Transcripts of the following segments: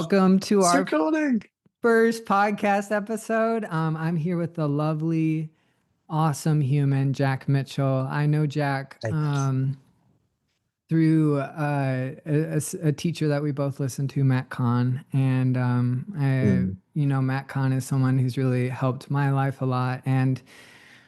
Welcome to It's our recording. first podcast episode. I'm here with the lovely, awesome human, Jack Mitchell. I know Jack Thanks. through a teacher that we both listen to, Matt Kahn. And Mm, Matt Kahn is someone who's really helped my life a lot. And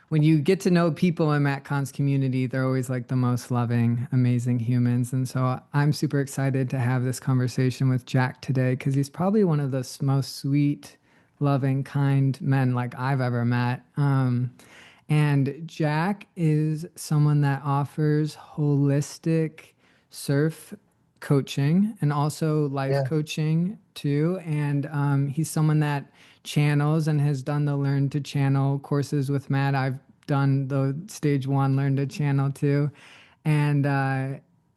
when you get to know people in Matt Kahn's community, they're always like the most loving, amazing humans. And so I'm super excited to have this conversation with Jack today because he's probably one of the most sweet, loving, kind men like I've ever met. And Jack is someone that offers holistic surf coaching and also life yeah, coaching too. And he's someone that channels and has done the Learn to Channel courses with Matt. I've done the stage one Learn to Channel too. And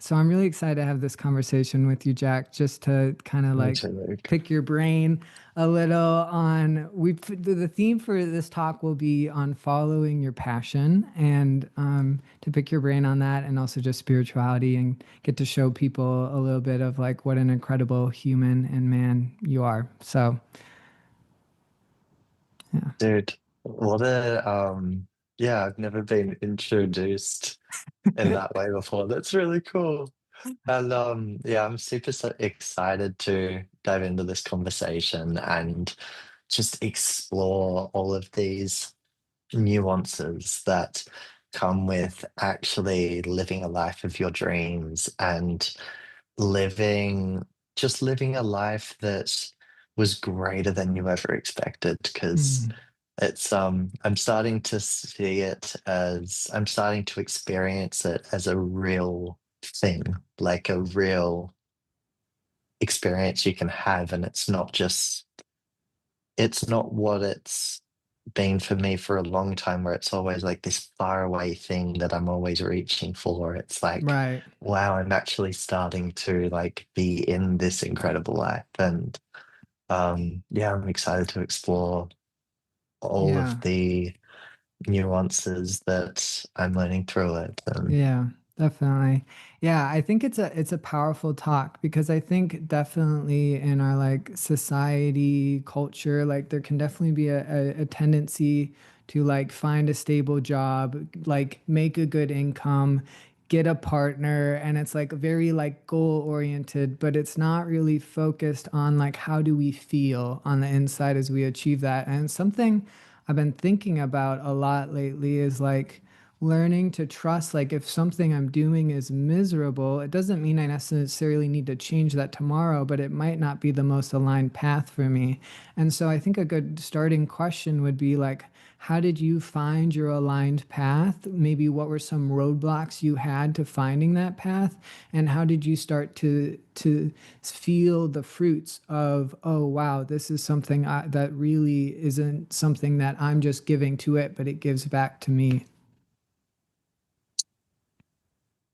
so I'm really excited to have this conversation with you, Jack, just to kind of me like too, Luke. pick your brain a little on the theme for this talk will be on following your passion and to pick your brain on that and also just spirituality and get to show people a little bit of like what an incredible human and man you are. So yeah. Dude, what a yeah, I've never been introduced in that way before. That's really cool. And yeah, I'm super excited to dive into this conversation and just explore all of these nuances that come with actually living a life of your dreams and living living a life that was greater than you ever expected, because Mm, I'm starting to see it as I'm starting to experience it as a real thing, like a real experience you can have. And it's not what it's been for me for a long time, where it's always like this far away thing that I'm always reaching for. It's like, right. wow, I'm actually starting to like be in this incredible life. And yeah, I'm excited to explore all of Yeah. the nuances that I'm learning through it. And Yeah, definitely. Yeah, I think it's a powerful talk because I think definitely in our like society culture, like there can definitely be a tendency to like find a stable job, like make a good income, get a partner, and it's like very like goal oriented, but it's not really focused on like how do we feel on the inside as we achieve that. And something I've been thinking about a lot lately is like learning to trust like if something I'm doing is miserable, it doesn't mean I necessarily need to change that tomorrow, but it might not be the most aligned path for me. And so I think a good starting question would be like, how did you find your aligned path? Maybe what were some roadblocks you had to finding that path? And how did you start to feel the fruits of, oh wow, this is something that really isn't something that I'm just giving to it, but it gives back to me.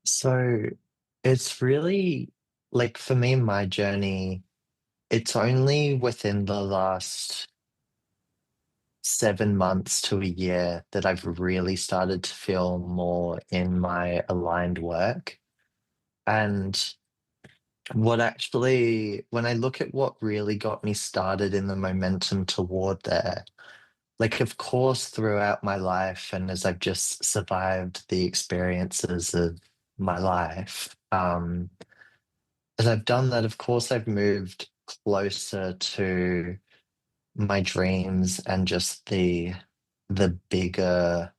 so it's really like, for me, my journey, it's only within the last 7 months to a year that I've really started to feel more in my aligned work. And when I look at what really got me started in the momentum toward there, like, of course, throughout my life, and as I've just survived the experiences of my life, as I've done that, of course, I've moved closer to my dreams and just the bigger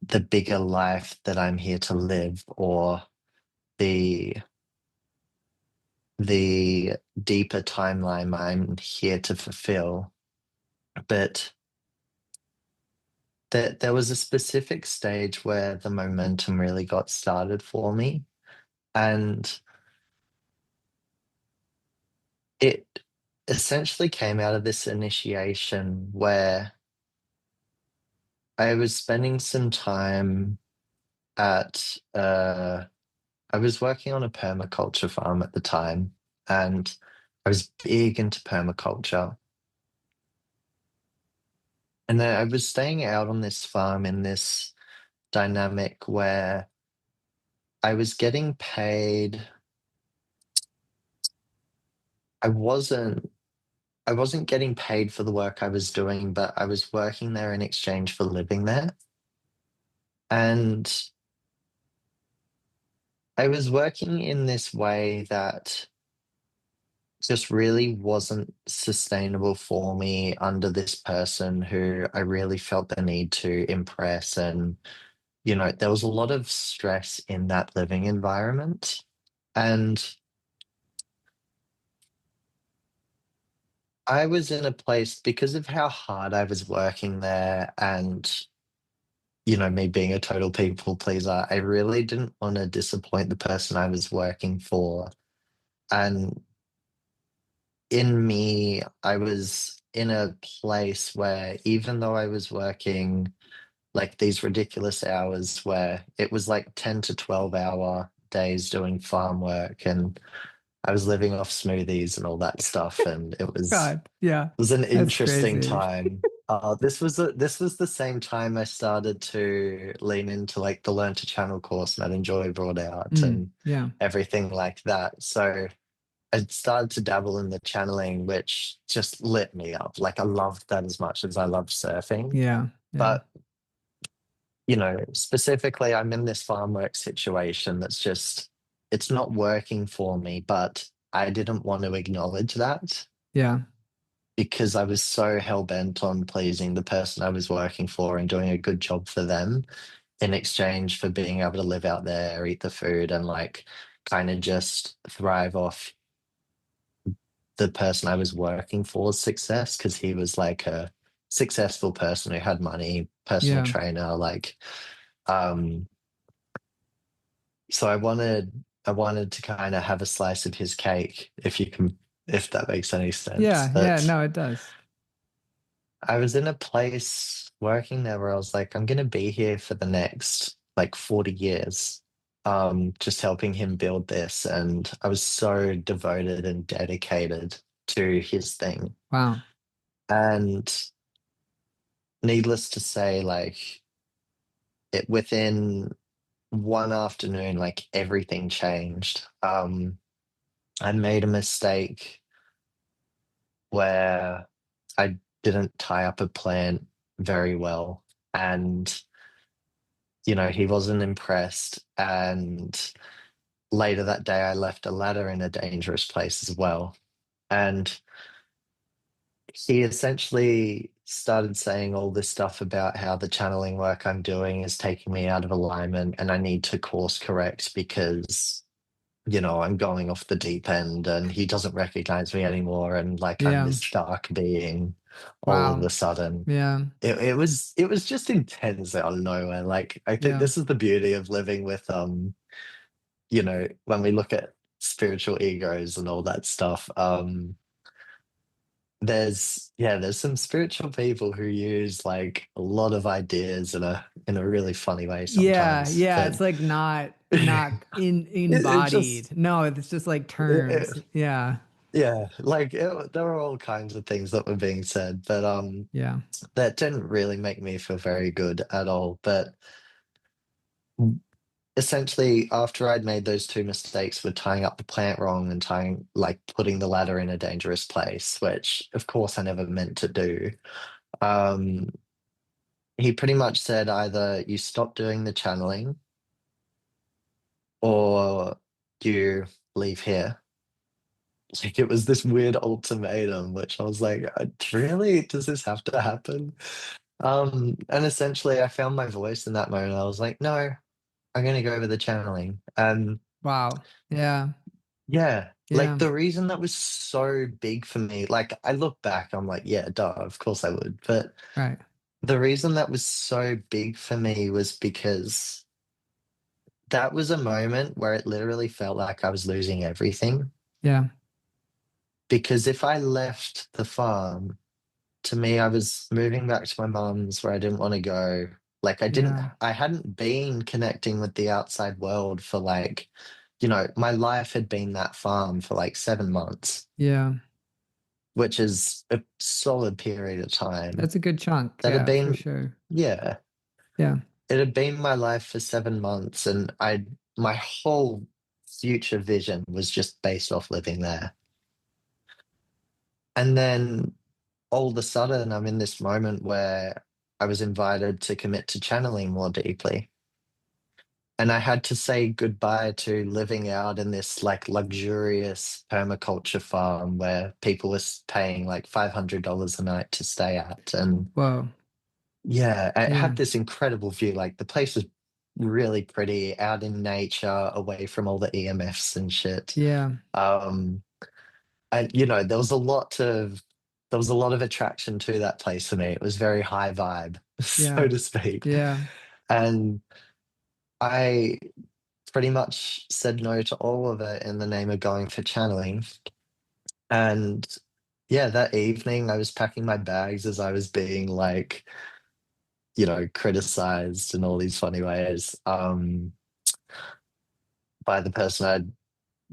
the bigger life that I'm here to live, or the the deeper timeline I'm here to fulfill. But there was a specific stage where the momentum really got started for me, and it essentially came out of this initiation where I was spending some time at I was working on a permaculture farm at the time, and I was big into permaculture. And then I was staying out on this farm in this dynamic where I was getting paid. I wasn't I wasn't getting paid for the work I was doing, but I was working there in exchange for living there. And I was working in this way that just really wasn't sustainable for me under this person who I really felt the need to impress. And, there was a lot of stress in that living environment. And I was in a place because of how hard I was working there and, me being a total people pleaser, I really didn't want to disappoint the person I was working for. And in me, I was in a place where even though I was working like these ridiculous hours where it was like 10 to 12-hour days doing farm work and I was living off smoothies and all that stuff and God, yeah, it was an that's interesting crazy. time. This was the same time I started to lean into like the Learn to Channel course and I'd enjoy brought out and Yeah, everything like that. So I started to dabble in the channeling, which just lit me up. Like I loved that as much as I love surfing. yeah, yeah, But, specifically, I'm in this farm work situation that's just, it's not working for me, but I didn't want to acknowledge that yeah, because I was so hell bent on pleasing the person I was working for and doing a good job for them in exchange for being able to live out there, eat the food, and like kind of just thrive off the person I was working for's success because he was like a successful person who had money, personal yeah, trainer, like um so I wanted to kind of have a slice of his cake if that makes any sense. yeah, yeah. But No, it does. I was in a place working there where I was like, I'm gonna be here for the next like 40 years. Just helping him build this. And I was so devoted and dedicated to his thing. Wow. And needless to say, like it within one afternoon, like everything changed. I made a mistake where I didn't tie up a plant very well. And, he wasn't impressed. And later that day, I left a ladder in a dangerous place as well. And he essentially started saying all this stuff about how the channeling work I'm doing is taking me out of alignment and I need to course correct because, I'm going off the deep end and he doesn't recognize me anymore. And like I'm Yeah. this dark being all of Wow. a sudden. Yeah. It was just intense out of nowhere. Like I think Yeah. this is the beauty of living with when we look at spiritual egos and all that stuff. There's some spiritual people who use like a lot of ideas in a really funny way Yeah. sometimes. Yeah. But It's like not it just embodied. No, it's just like terms. it, Yeah. yeah, like there were all kinds of things that were being said, but Yeah. that didn't really make me feel very good at all. But essentially, after I'd made those two mistakes with tying up the plant wrong and putting the ladder in a dangerous place, which of course I never meant to do, um, he pretty much said either you stop doing the channeling or you leave here. Like it was this weird ultimatum, which I was like, really? Does this have to happen? And essentially I found my voice in that moment. I was like, no, I'm gonna go with the channeling. And Wow. Yeah. yeah, like Yeah. the reason that was so big for me, like I look back, I'm like, yeah, duh, of course I would. But Right. the reason that was so big for me was because that was a moment where it literally felt like I was losing everything. Yeah. Because if I left the farm, to me, I was moving back to my mum's where I didn't want to go. Like Yeah. I hadn't been connecting with the outside world for like, my life had been that farm for like 7 months, Yeah. which is a solid period of time. That's a good chunk. That had Yeah, for been, sure. yeah, Yeah. it had been my life for 7 months, and my whole future vision was just based off living there. And then all of a sudden, I'm in this moment where I was invited to commit to channeling more deeply. And I had to say goodbye to living out in this like luxurious permaculture farm where people were paying like $500 a night to stay at. And Whoa. yeah, I Yeah. had this incredible view. Like the place was really pretty, out in nature, away from all the EMFs and shit. Yeah. Um, and there was a lot of attraction to that place for me. It was very high vibe, so Yeah. to speak. Yeah. And I pretty much said no to all of it in the name of going for channeling. And yeah, that evening I was packing my bags as I was being like, criticized in all these funny ways, by the person I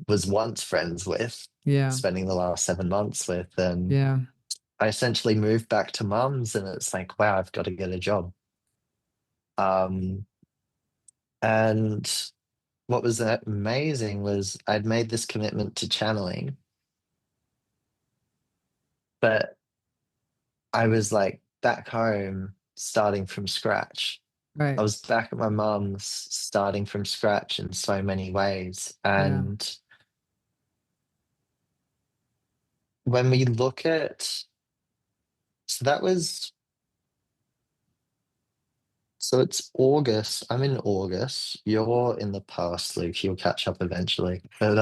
was once friends with, Yeah. spending the last 7 months with. And Yeah. I essentially moved back to mum's, and it's like, wow, I've got to get a job. Um, and what was amazing was I'd made this commitment to channeling, but I was like back home starting from scratch. I Right. was back at my mum's starting from scratch in so many ways. Yeah. And when we look at, so that was, so it's August. I'm in August. You're in the past, Luke. You'll catch up eventually. But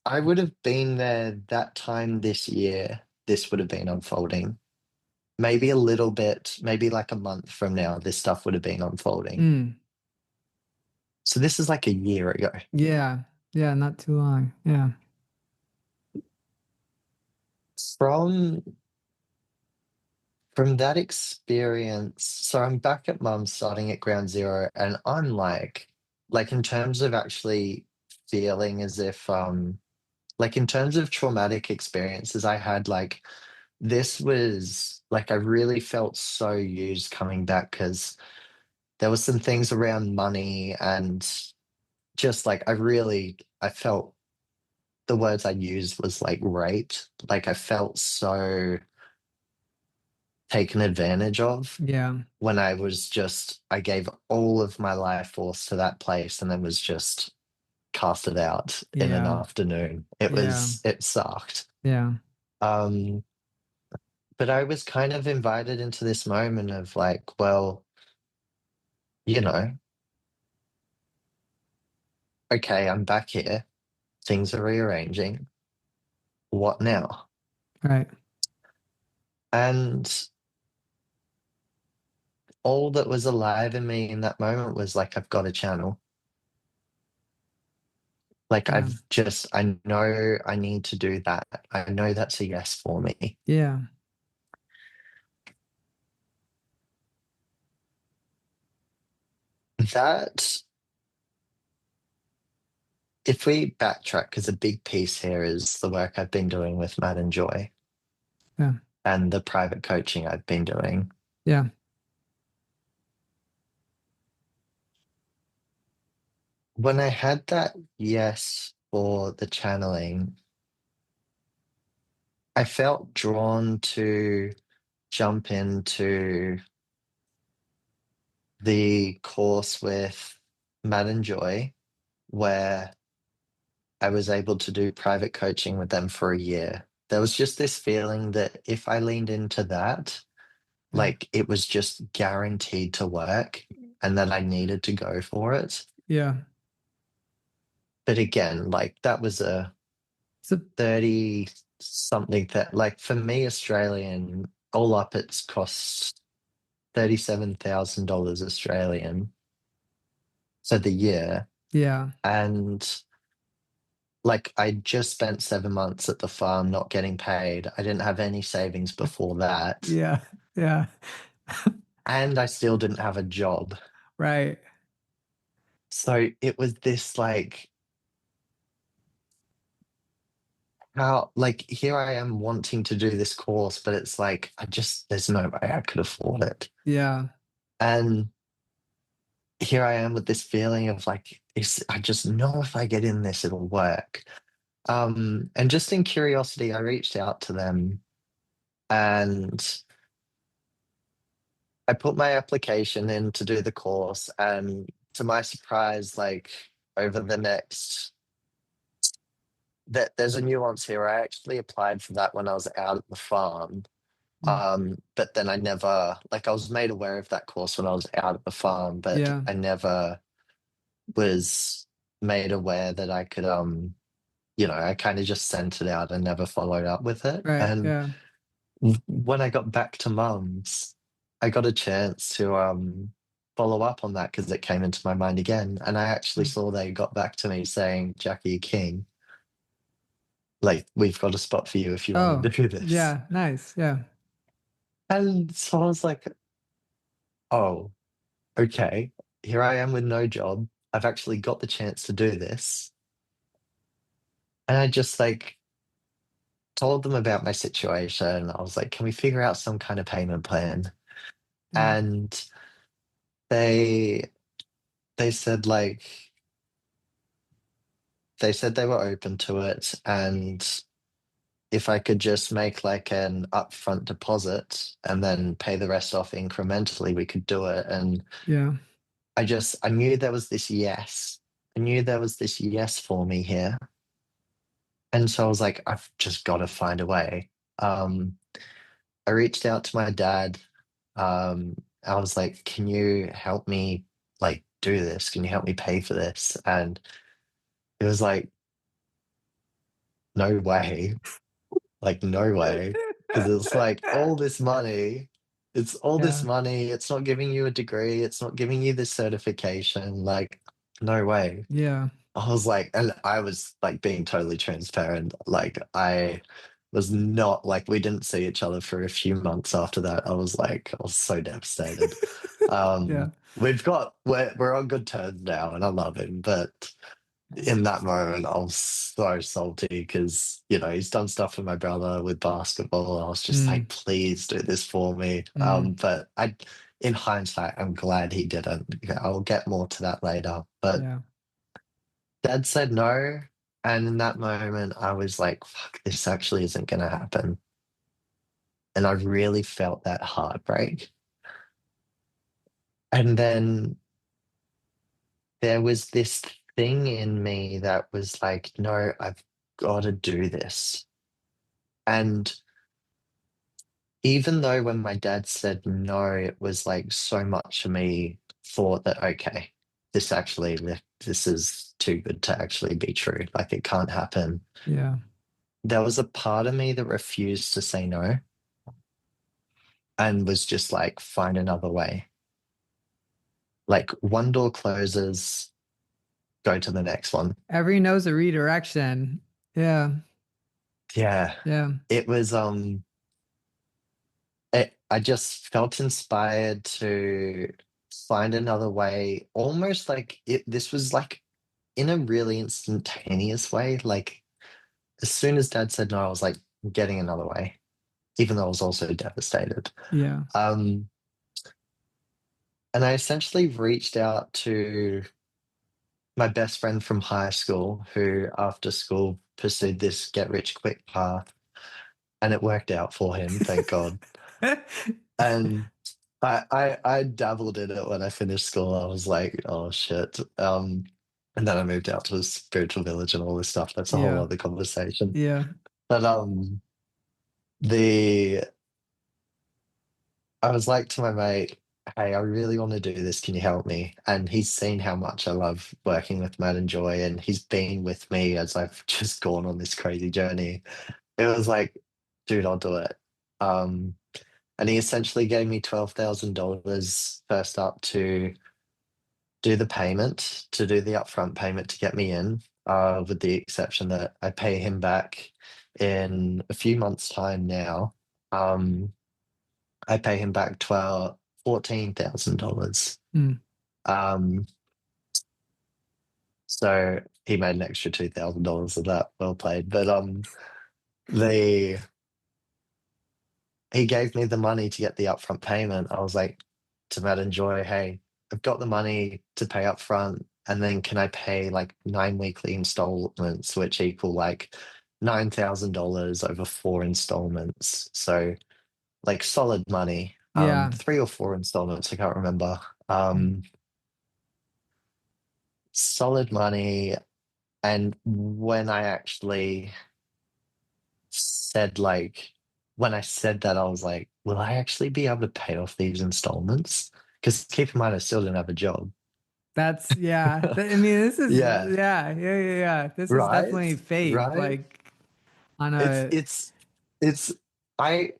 I would have been there that time this year. This would have been unfolding. Maybe a little bit, maybe like a month from now, this stuff would have been unfolding. Mm. So this is like a year ago. Yeah. Yeah. Not too long. Yeah. From from that experience, so I'm back at mum's starting at ground zero, and I'm like in terms of actually feeling as if like in terms of traumatic experiences I had, like this was like I really felt so used coming back because there was some things around money and just like I felt the words I used was like raped. Like I felt so taken advantage of Yeah. when I gave all of my life force to that place and then was just casted out in an Yeah. afternoon. Yeah. It sucked. Yeah. Um, but I was kind of invited into this moment of like, well, you know, okay, I'm back here. Things are rearranging. What now? Right. And all that was alive in me in that moment was like, I've got a channel. Like Yeah. I know I need to do that. I know that's a yes for me. Yeah. That, if we backtrack, because a big piece here is the work I've been doing with Matt and Joy Yeah. and the private coaching I've been doing. Yeah. When I had that yes for the channeling, I felt drawn to jump into the course with Matt and Joy, where I was able to do private coaching with them for a year. There was just this feeling that if I leaned into that, Yeah. like it was just guaranteed to work and that I needed to go for it. Yeah. But again, like that was a So 30 something that, like for me, Australian, all up, it's cost $37,000 Australian for the year. yeah. And like I just spent 7 months at the farm not getting paid. I didn't have any savings before that. Yeah. Yeah. And I still didn't have a job. Right. So it was this like, how, like, here I am wanting to do this course, but it's like, there's no way I could afford it. Yeah. And here I am with this feeling of like, I just know if I get in this, it'll work. And just in curiosity, I reached out to them and I put my application in to do the course. And to my surprise, like over the next, that there's a nuance here. I actually applied for that when I was out at the farm. Mm. But then I never, like, I was made aware of that course when I was out at the farm, but Yeah. I never was made aware that I could, I kind of just sent it out and never followed up with it. Right. And Yeah. when I got back to mum's, I got a chance to follow up on that because it came into my mind again. And I actually Mm. saw they got back to me saying, Jackie King, like, we've got a spot for you if you want to Oh, do this. yeah. Nice. Yeah. And so I was like, oh, okay, here I am with no job. I've actually got the chance to do this. And I just like told them about my situation. I was like, can we figure out some kind of payment plan? Mm. And they they said like they said they were open to it, and if I could just make like an upfront deposit and then pay the rest off incrementally, we could do it. And Yeah. I knew there was this yes. I knew there was this yes for me here. And so I was like, I've just got to find a way. Um, I reached out to my dad. I was like, can you help me like do this? Can you help me pay for this? And it was like, no way. Like, no way. Because it's like all this money, it's all this Yeah. money. It's not giving you a degree. It's not giving you this certification. Like, no way. Yeah. I was like, and I was like being totally transparent. Like, I was not like, we didn't see each other for a few months after that. I was so devastated. Yeah. We're on good terms now and I love him. But in that moment, I was so salty because, he's done stuff for my brother with basketball. I was just Mm. like, please do this for me. Mm. In hindsight, I'm glad he didn't. I'll get more to that later. But Yeah. dad said no. And in that moment, I was like, fuck, this actually isn't going to happen. And I really felt that heartbreak. And then there was this thing in me that was like, no, I've got to do this. And even though when my dad said no, it was like so much of me thought that, okay, this is too good to actually be true. Like it can't happen. Yeah. There was a part of me that refused to say no and was just like, find another way. Like one door closes, go to the next one. Every knows a redirection. Yeah. Yeah. Yeah. It was I just felt inspired to find another way, almost like this was like in a really instantaneous way. Like as soon as dad said no, I was like, "I'm getting another way, even though I was also devastated. Yeah. Um, and I essentially reached out to my best friend from high school, who after school pursued this get rich quick path, and it worked out for him, thank God. And I dabbled in it when I finished school. I was like, oh shit. And then I moved out to a spiritual village and all this stuff. That's a whole Yeah. other conversation. Yeah. But the I was like to my mate, hey, I really want to do this. Can you help me? And he's seen how much I love working with Matt and Joy, and he's been with me as I've just gone on this crazy journey. It was like, dude, I'll do it. Um, and he essentially gave me $12,000 first up to do the payment, to do the upfront payment to get me in, with the exception that I pay him back in a few months' time now. Um, I pay him back $14,000. Mm. Um, so he made an extra $2,000 of that. Well played. But the he gave me the money to get the upfront payment. I was like to Matt and Joy, hey, I've got the money to pay up front. and then can I pay like 9 weekly installments, which equal like $9,000 over 4 installments. So like solid money. Yeah. 3 or 4 installments, I can't remember. Solid money. And when I actually said like when I said that, I was like, will I actually be able to pay off these installments? Because keep in mind, I still didn't have a job. That's yeah. I mean, this is Yeah, yeah. This is right, definitely fake. right. Like on It's a it's it's I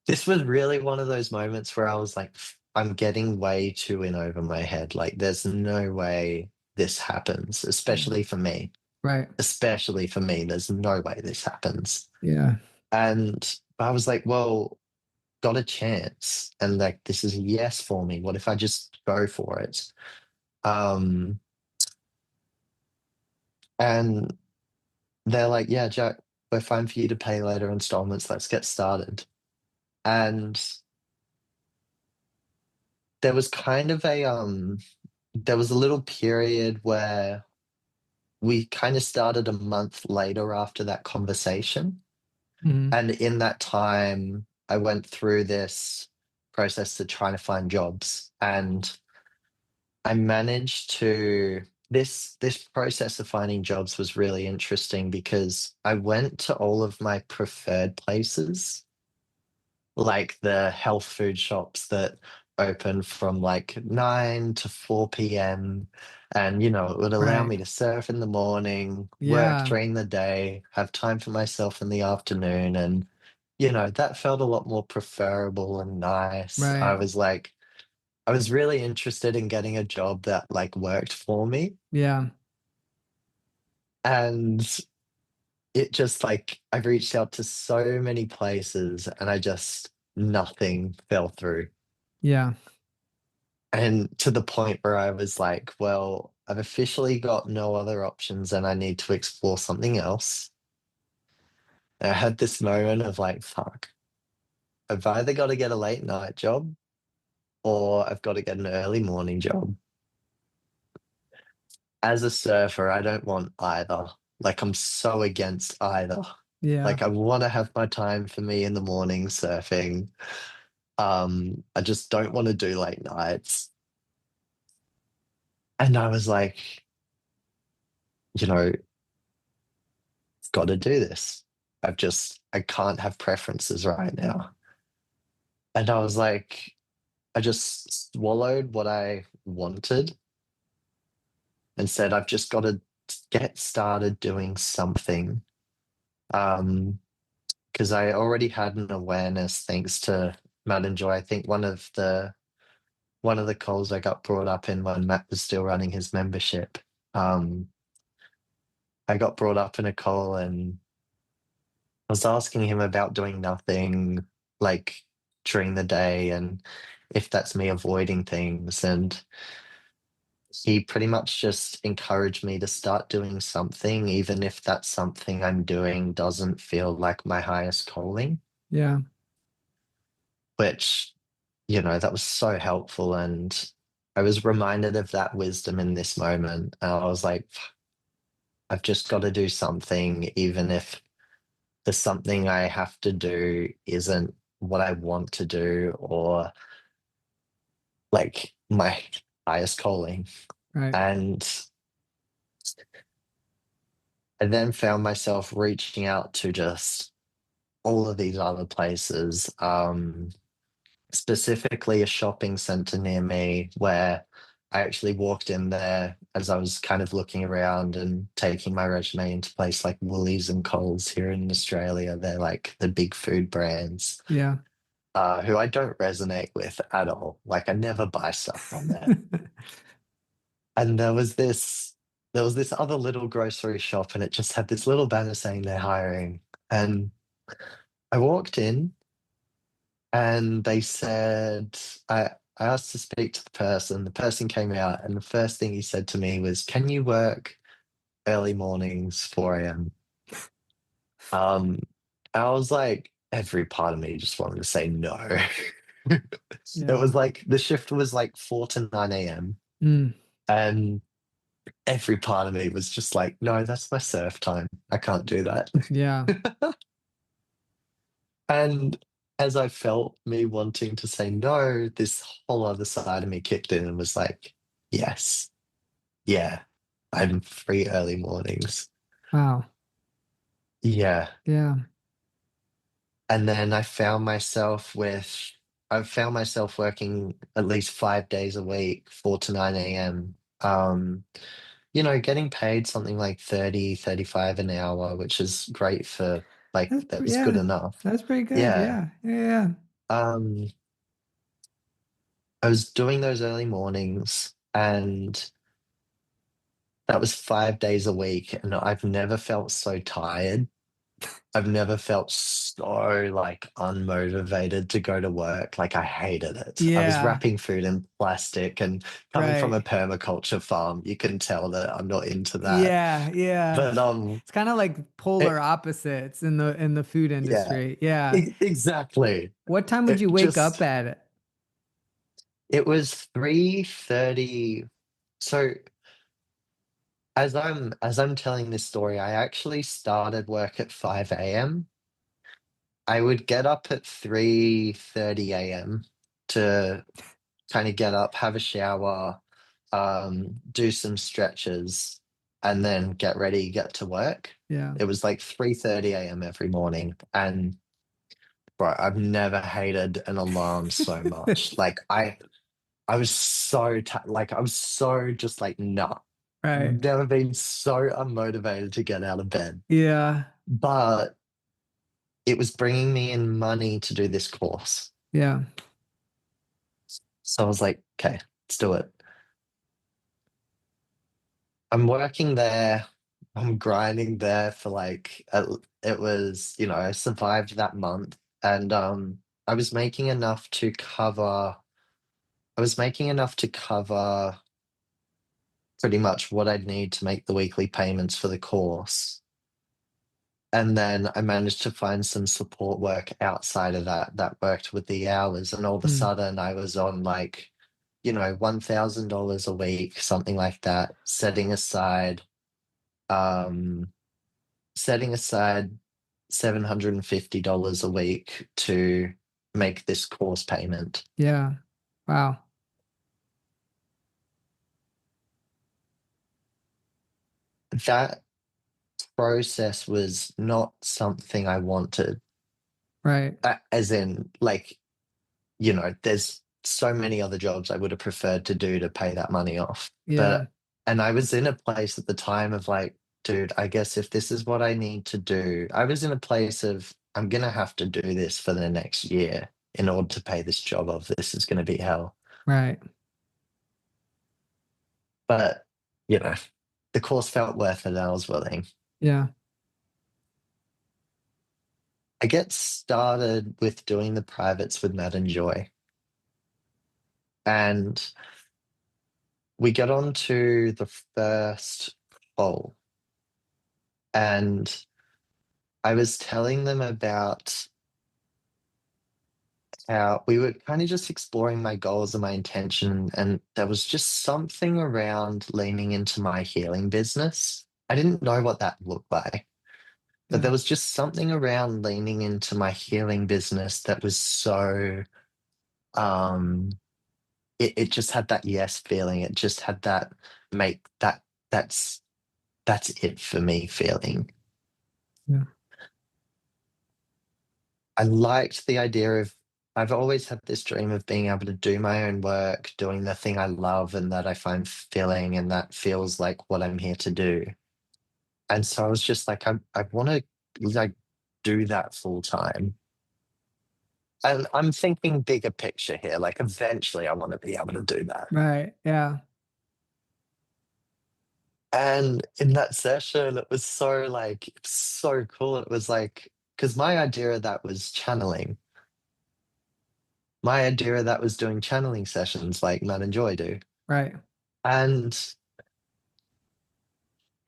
this was really one of those moments where I was like, I'm getting way too in over my head. Like, there's no way this happens, especially for me. right. Especially for me, there's no way this happens. Yeah. And I was like, well, got a chance. And like, this is a yes for me. What if I just go for it? Um, and they're like, yeah, Jack, we're fine for you to pay later installments. Let's get started. And there was kind of there was a little period where we kind of started a month later after that conversation. Mhm. And in that time, I went through this process to try to find jobs. And I managed to this process of finding jobs was really interesting because I went to all of my preferred places, like the health food shops that open from like 9 to 4 p.m. And, it would allow Right. me to surf in the morning, work Yeah. during the day, have time for myself in the afternoon. And, that felt a lot more preferable and nice. Right. I was really interested in getting a job that like worked for me. Yeah. And it just like, I've reached out to so many places and nothing fell through. Yeah. And to the point where I was like, well, I've officially got no other options and I need to explore something else. And I had this moment of like, fuck, I've either got to get a late night job or I've got to get an early morning job. As a surfer, I don't want either. Like, I'm so against either. Yeah. Like, I want to have my time for me in the morning surfing. I just don't want to do late nights. And I was like, you know, got to do this. I can't have preferences right now. And I was like, I just swallowed what I wanted and said, I've just got to get started doing something. Um, because I already had an awareness thanks to Matt and Joy. I think one of the calls I got brought up in when Matt was still running his membership. Um, I got brought up in a call and I was asking him about doing nothing like during the day and if that's me avoiding things. And he pretty much just encouraged me to start doing something, even if that something I'm doing doesn't feel like my highest calling, Yeah. which, that was so helpful. And I was reminded of that wisdom in this moment. And I was like, I've just got to do something, even if the something I have to do isn't what I want to do or like my highest calling. Right. And I then found myself reaching out to just all of these other places, specifically a shopping center near me where I actually walked in there as I was kind of looking around and taking my resume into places like Woolies and Coles here in Australia. They're like the big food brands, Yeah. who I don't resonate with at all. Like I never buy stuff from there. And there was this other little grocery shop and it just had this little banner saying they're hiring. And I walked in and they said, I asked to speak to the person. The person came out and the first thing he said to me was, can you work early mornings, 4 a.m.? Um, I was like, every part of me just wanted to say no. It Yeah. was like the shift was like 4 to 9 a.m. Mm. And every part of me was just like, no, that's my surf time. I can't do that. Yeah. And as I felt me wanting to say no, this whole other side of me kicked in and was like, yes, yeah, I'm free early mornings. Wow. Yeah. Yeah. And then I've found myself working at least 5 days a week, 4 to 9 a.m. Getting paid something like 30, 35 an hour, which is great for that was good Yeah. enough. That's pretty good. Yeah. Yeah. Yeah. Yeah. Um, I was doing those early mornings and that was 5 days a week, and I've never felt so tired. I've never felt so like unmotivated to go to work. Like I hated it. I was Yeah. wrapping food in plastic and coming from a Right. permaculture farm, you can tell that I'm not into that. Yeah. Yeah. But It's kind of like polar it, opposites in the food yeah, industry. Yeah. exactly. What time would It you wake up just at? it was 3:30. So as I'm telling this story, I actually started work at 5 a.m. I would get up at 3:30 a.m. to kind of get up, have a shower, do some stretches, and then get ready, get to work. Yeah. It was like 3:30 a.m. every morning. And bro, I've never hated an alarm so much. I was so like I was so just like nah. Right. Never been so unmotivated to get out of bed. Yeah. But it was bringing me in money to do this course. Yeah. So I was like, okay, let's do it. I'm working there. I'm grinding there for it was, I survived that month and I was making enough to cover I was making enough to cover pretty much what I'd need to make the weekly payments for the course. And then I managed to find some support work outside of that worked with the hours. And all of a Hmm. sudden I was on $1,000 a week, something like that, um, setting aside $750 a week to make this course payment. Yeah. Wow. That process was not something I wanted, Right. as in, there's so many other jobs I would have preferred to do to pay that money off. Yeah. And I was in a place at the time of like, dude, I guess if this is what I need to do, I was in a place of, I'm going to have to do this for the next year in order to pay this job off. This is going to be hell. Right. But, you know, the course felt worth it and I was willing. Yeah. I get started with doing the privates with Matt and Joy. And we get on to the first hole. And I was telling them about how we were kind of just exploring my goals and my intention. And there was just something around leaning into my healing business. I didn't know what that looked like, but there Yeah. was just something around leaning into my healing business that was so, um, it just had that yes feeling. It just had that make that, that's, that's it for me feeling. Yeah. I liked the idea of, I've always had this dream of being able to do my own work, doing the thing I love and that I find fulfilling and that feels like what I'm here to do. And so I was just like, I want to like do that full time. And I'm thinking bigger picture here. Like eventually I want to be able to do that. Right. Yeah. And in that session, it was so cool. It was like, because my idea of that was channeling. My idea of that was doing channeling sessions like Matt and Joy do. Right. And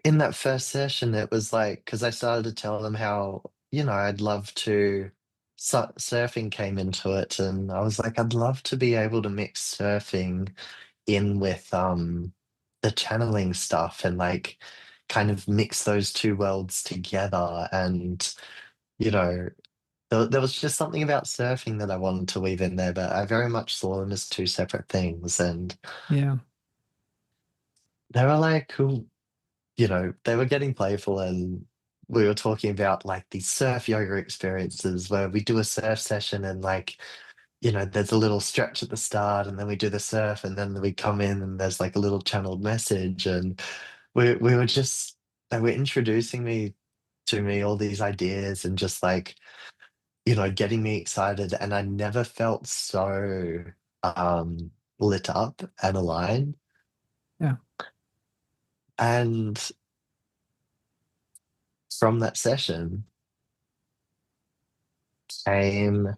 in that first session, it was like, because I started to tell them how, I'd love to, surfing came into it. And I was like, I'd love to be able to mix surfing in with the channeling stuff and like kind of mix those two worlds together. And, you know, there was just something about surfing that I wanted to weave in there, but I very much saw them as two separate things. And Yeah. they were like, cool, they were getting playful, and we were talking about like these surf yoga experiences where we do a surf session and like, there's a little stretch at the start and then we do the surf and then we come in and there's like a little channeled message. And we were just, they were introducing me to me all these ideas and just like, getting me excited. And I never felt so um lit up and aligned. Yeah. And from that session came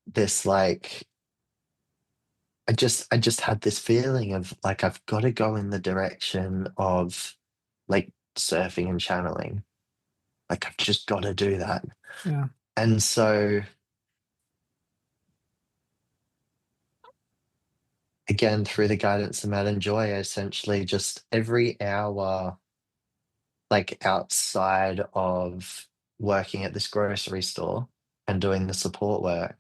this like, I just had this feeling of like I've got to go in the direction of like surfing and channeling. Like I've just got to do that. Yeah. And so again, through the guidance of Matt and Joy, I essentially just every hour, like outside of working at this grocery store and doing the support work,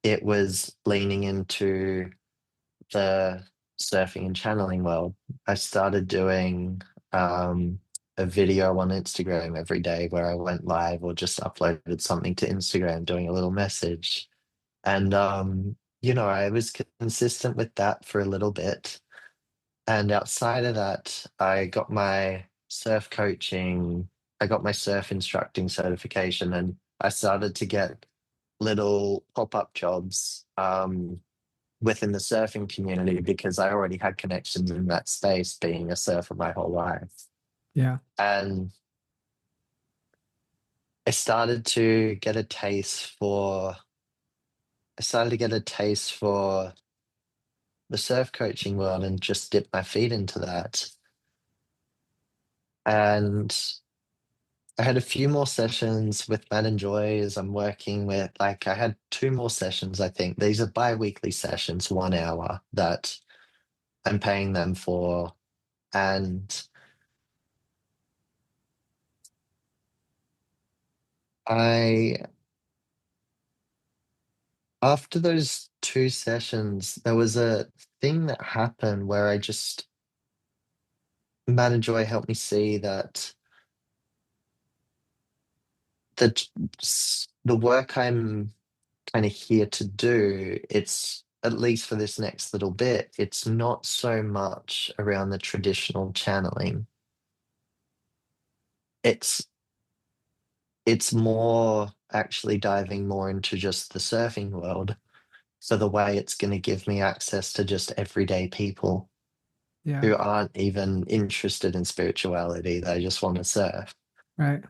it was leaning into the surfing and channeling world. I started doing a video on Instagram every day where I went live or just uploaded something to Instagram, doing a little message. And, I was consistent with that for a little bit. And outside of that, I got my surf instructing certification, and I started to get little pop-up jobs within the surfing community because I already had connections in that space, being a surfer my whole life. Yeah. And I started to get a taste for I started to get a taste for the surf coaching world and just dip my feet into that. And I had a few more sessions with Matt and Joy as I'm working with, like, I had two more sessions, I think. These are bi-weekly sessions, 1 hour that I'm paying them for. And I after those two sessions, there was a thing that happened where Matt and Joy helped me see that the the work I'm kind of here to do, it's at least for this next little bit, it's not so much around the traditional channeling. It's it's more actually diving more into just the surfing world. So the way it's going to give me access to just everyday people Yeah. who aren't even interested in spirituality. They just want to surf. Right.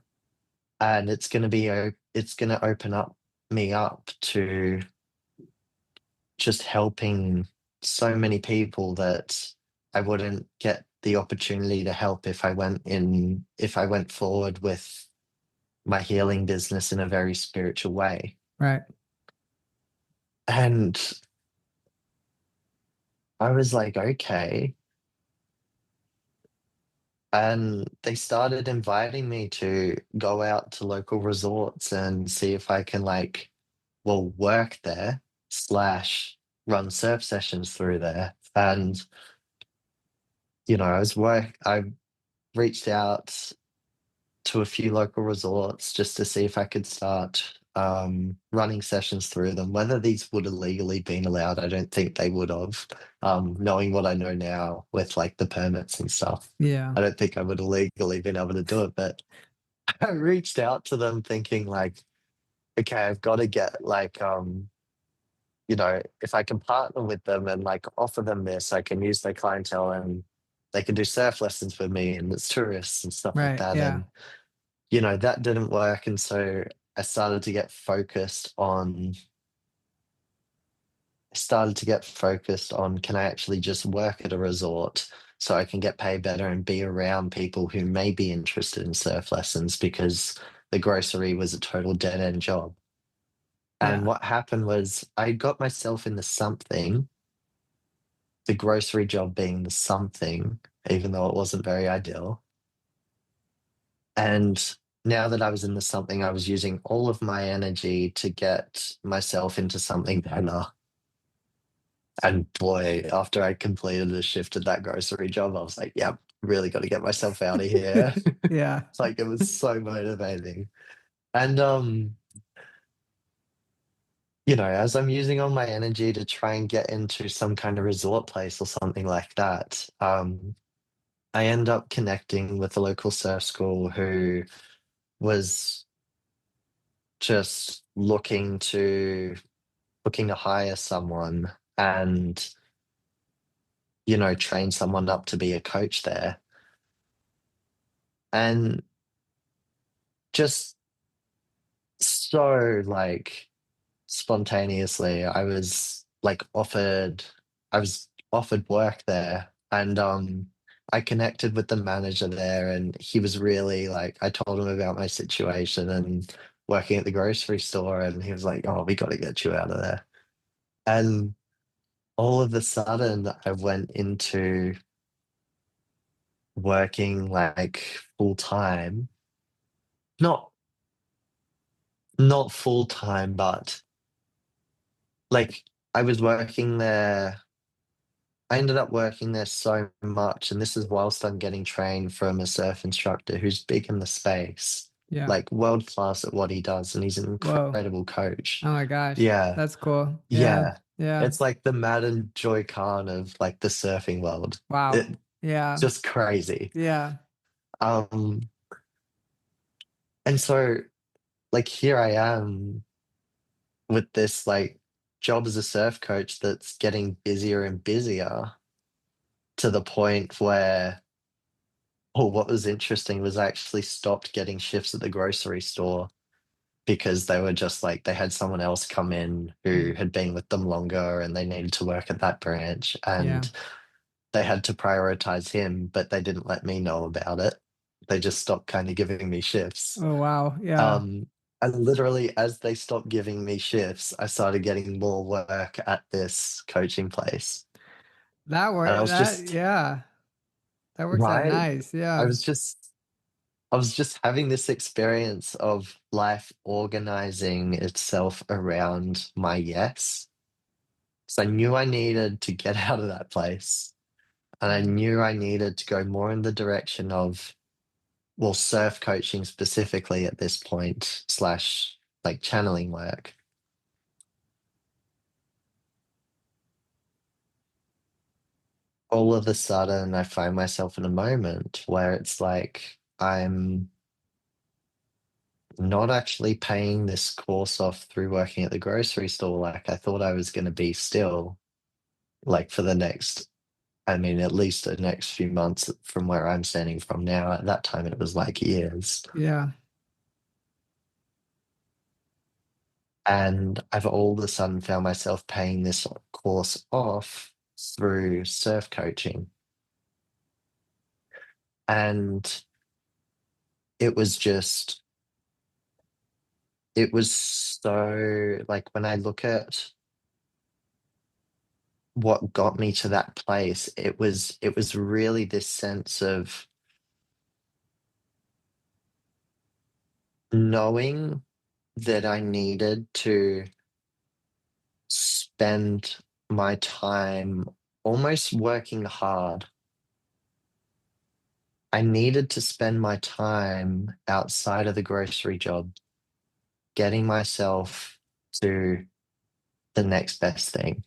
And it's going to open up me up to just helping so many people that I wouldn't get the opportunity to help if I went forward with my healing business in a very spiritual way. Right. And I was like, okay. And they started inviting me to go out to local resorts and see if I can work there slash run surf sessions through there. And, I reached out to a few local resorts just to see if I could start running sessions through them. Whether these would have legally been allowed, I don't think they would have. Knowing what I know now with like the permits and stuff, Yeah. I don't think I would have legally been able to do it. But I reached out to them thinking like, okay, I've got to get if I can partner with them and like offer them this, I can use their clientele and they can do surf lessons with me and it's tourists and stuff like Right. that. Yeah. And that didn't work. And so I started to get focused on, can I actually just work at a resort so I can get paid better and be around people who may be interested in surf lessons because the grocery was a total dead end job. And Yeah. what happened was I got myself into something the grocery job being the something, even though it wasn't very ideal. And now that I was in the something, I was using all of my energy to get myself into something better. And boy, after I completed the shift at that grocery job, I was like, yeah, really got to get myself out of here. Yeah. It's like it was so motivating. And as I'm using all my energy to try and get into some kind of resort place or something like that, I end up connecting with a local surf school who was just looking to hire someone and train someone up to be a coach there. And just so like spontaneously, I was offered work there, and I connected with the manager there, and he was really like, I told him about my situation and working at the grocery store, and he was like, "Oh, we got to get you out of there." And all of a sudden, I went into working like full time, not not full time, but like I was working there. I ended up working there so much, and this is whilst I'm getting trained from a surf instructor who's big in the space, Yeah. like world class at what he does, and he's an Whoa. incredible coach. Oh my gosh. Yeah, That's cool. Yeah. yeah. Yeah. It's like the Madden Joy Kahn of like the surfing world. Wow. It's Yeah. just crazy. Yeah. Um, and so like here I am with this like job as a surf coach that's getting busier and busier to the point where, oh, what was interesting was I actually stopped getting shifts at the grocery store because they were just like they had someone else come in who Mm. had been with them longer and they needed to work at that branch Yeah. and they had to prioritize him, but they didn't let me know about it. They just stopped kind of giving me shifts. Oh wow. Yeah. Um, and literally, as they stopped giving me shifts, I started getting more work at this coaching place. That And work that yeah. That works out right, nice. I Yeah. was just, I was just having this experience of life organizing itself around my yes. So I knew I needed to get out of that place. And I Yeah. knew I needed to go more in the direction of, well, surf coaching specifically at this point, slash like channeling work. All of a sudden I find myself in a moment where it's like I'm not actually paying this course off through working at the grocery store like I thought I was going to be still, like for the next, I mean, at least the next few months from where I'm standing from now. At that time, it was like years. Yeah. And I've all of a sudden found myself paying this course off through surf coaching. And it was just, it was so like when I look at what got me to that place, it was really this sense of knowing that I needed to spend my time almost working hard. I needed to spend my time outside of the grocery job, getting myself to the next best thing.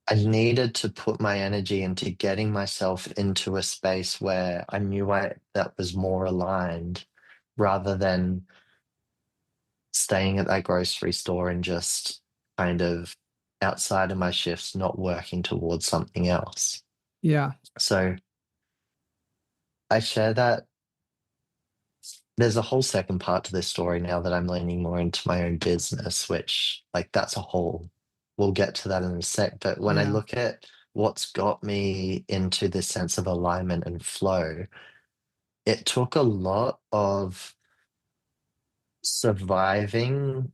I needed to put my energy into getting myself into a space where I knew that was more aligned rather than staying at that grocery store and just kind of outside of my shifts, not working towards something else. Yeah. So I share that there's a whole second part to this story now that I'm leaning more into my own business, which like that's a whole, we'll get to that in a sec. But when I Yeah. look at what's got me into this sense of alignment and flow, it took a lot of surviving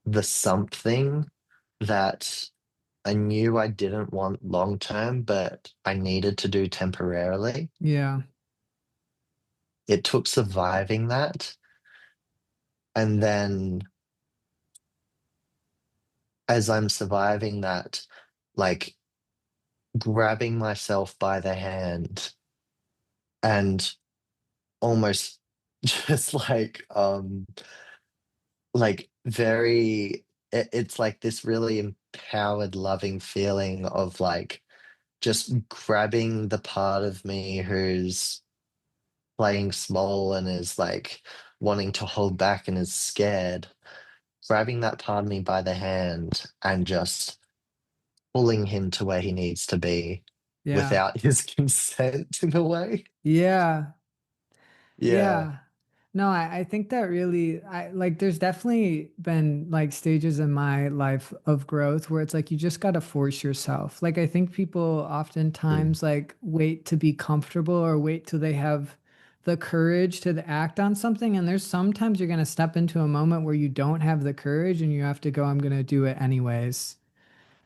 the something that I knew I didn't want long term, but I needed to do temporarily. Yeah. It took surviving that. And then as I'm surviving that, like grabbing myself by the hand and almost just like very it's like this really empowered loving feeling of like just grabbing the part of me who's playing small and is like wanting to hold back and is scared, grabbing that part of me by the hand and just pulling him to where he needs to be Yeah. without his consent in a way. Yeah. Yeah. Yeah. No, I think that really, I like, there's definitely been like stages in my life of growth where it's like you just got to force yourself. Like, I think people Mm. oftentimes like wait to be comfortable or wait till they have the courage to act on something. And there's sometimes you're going to step into a moment where you don't have the courage and you have to go, I'm going to do it anyways.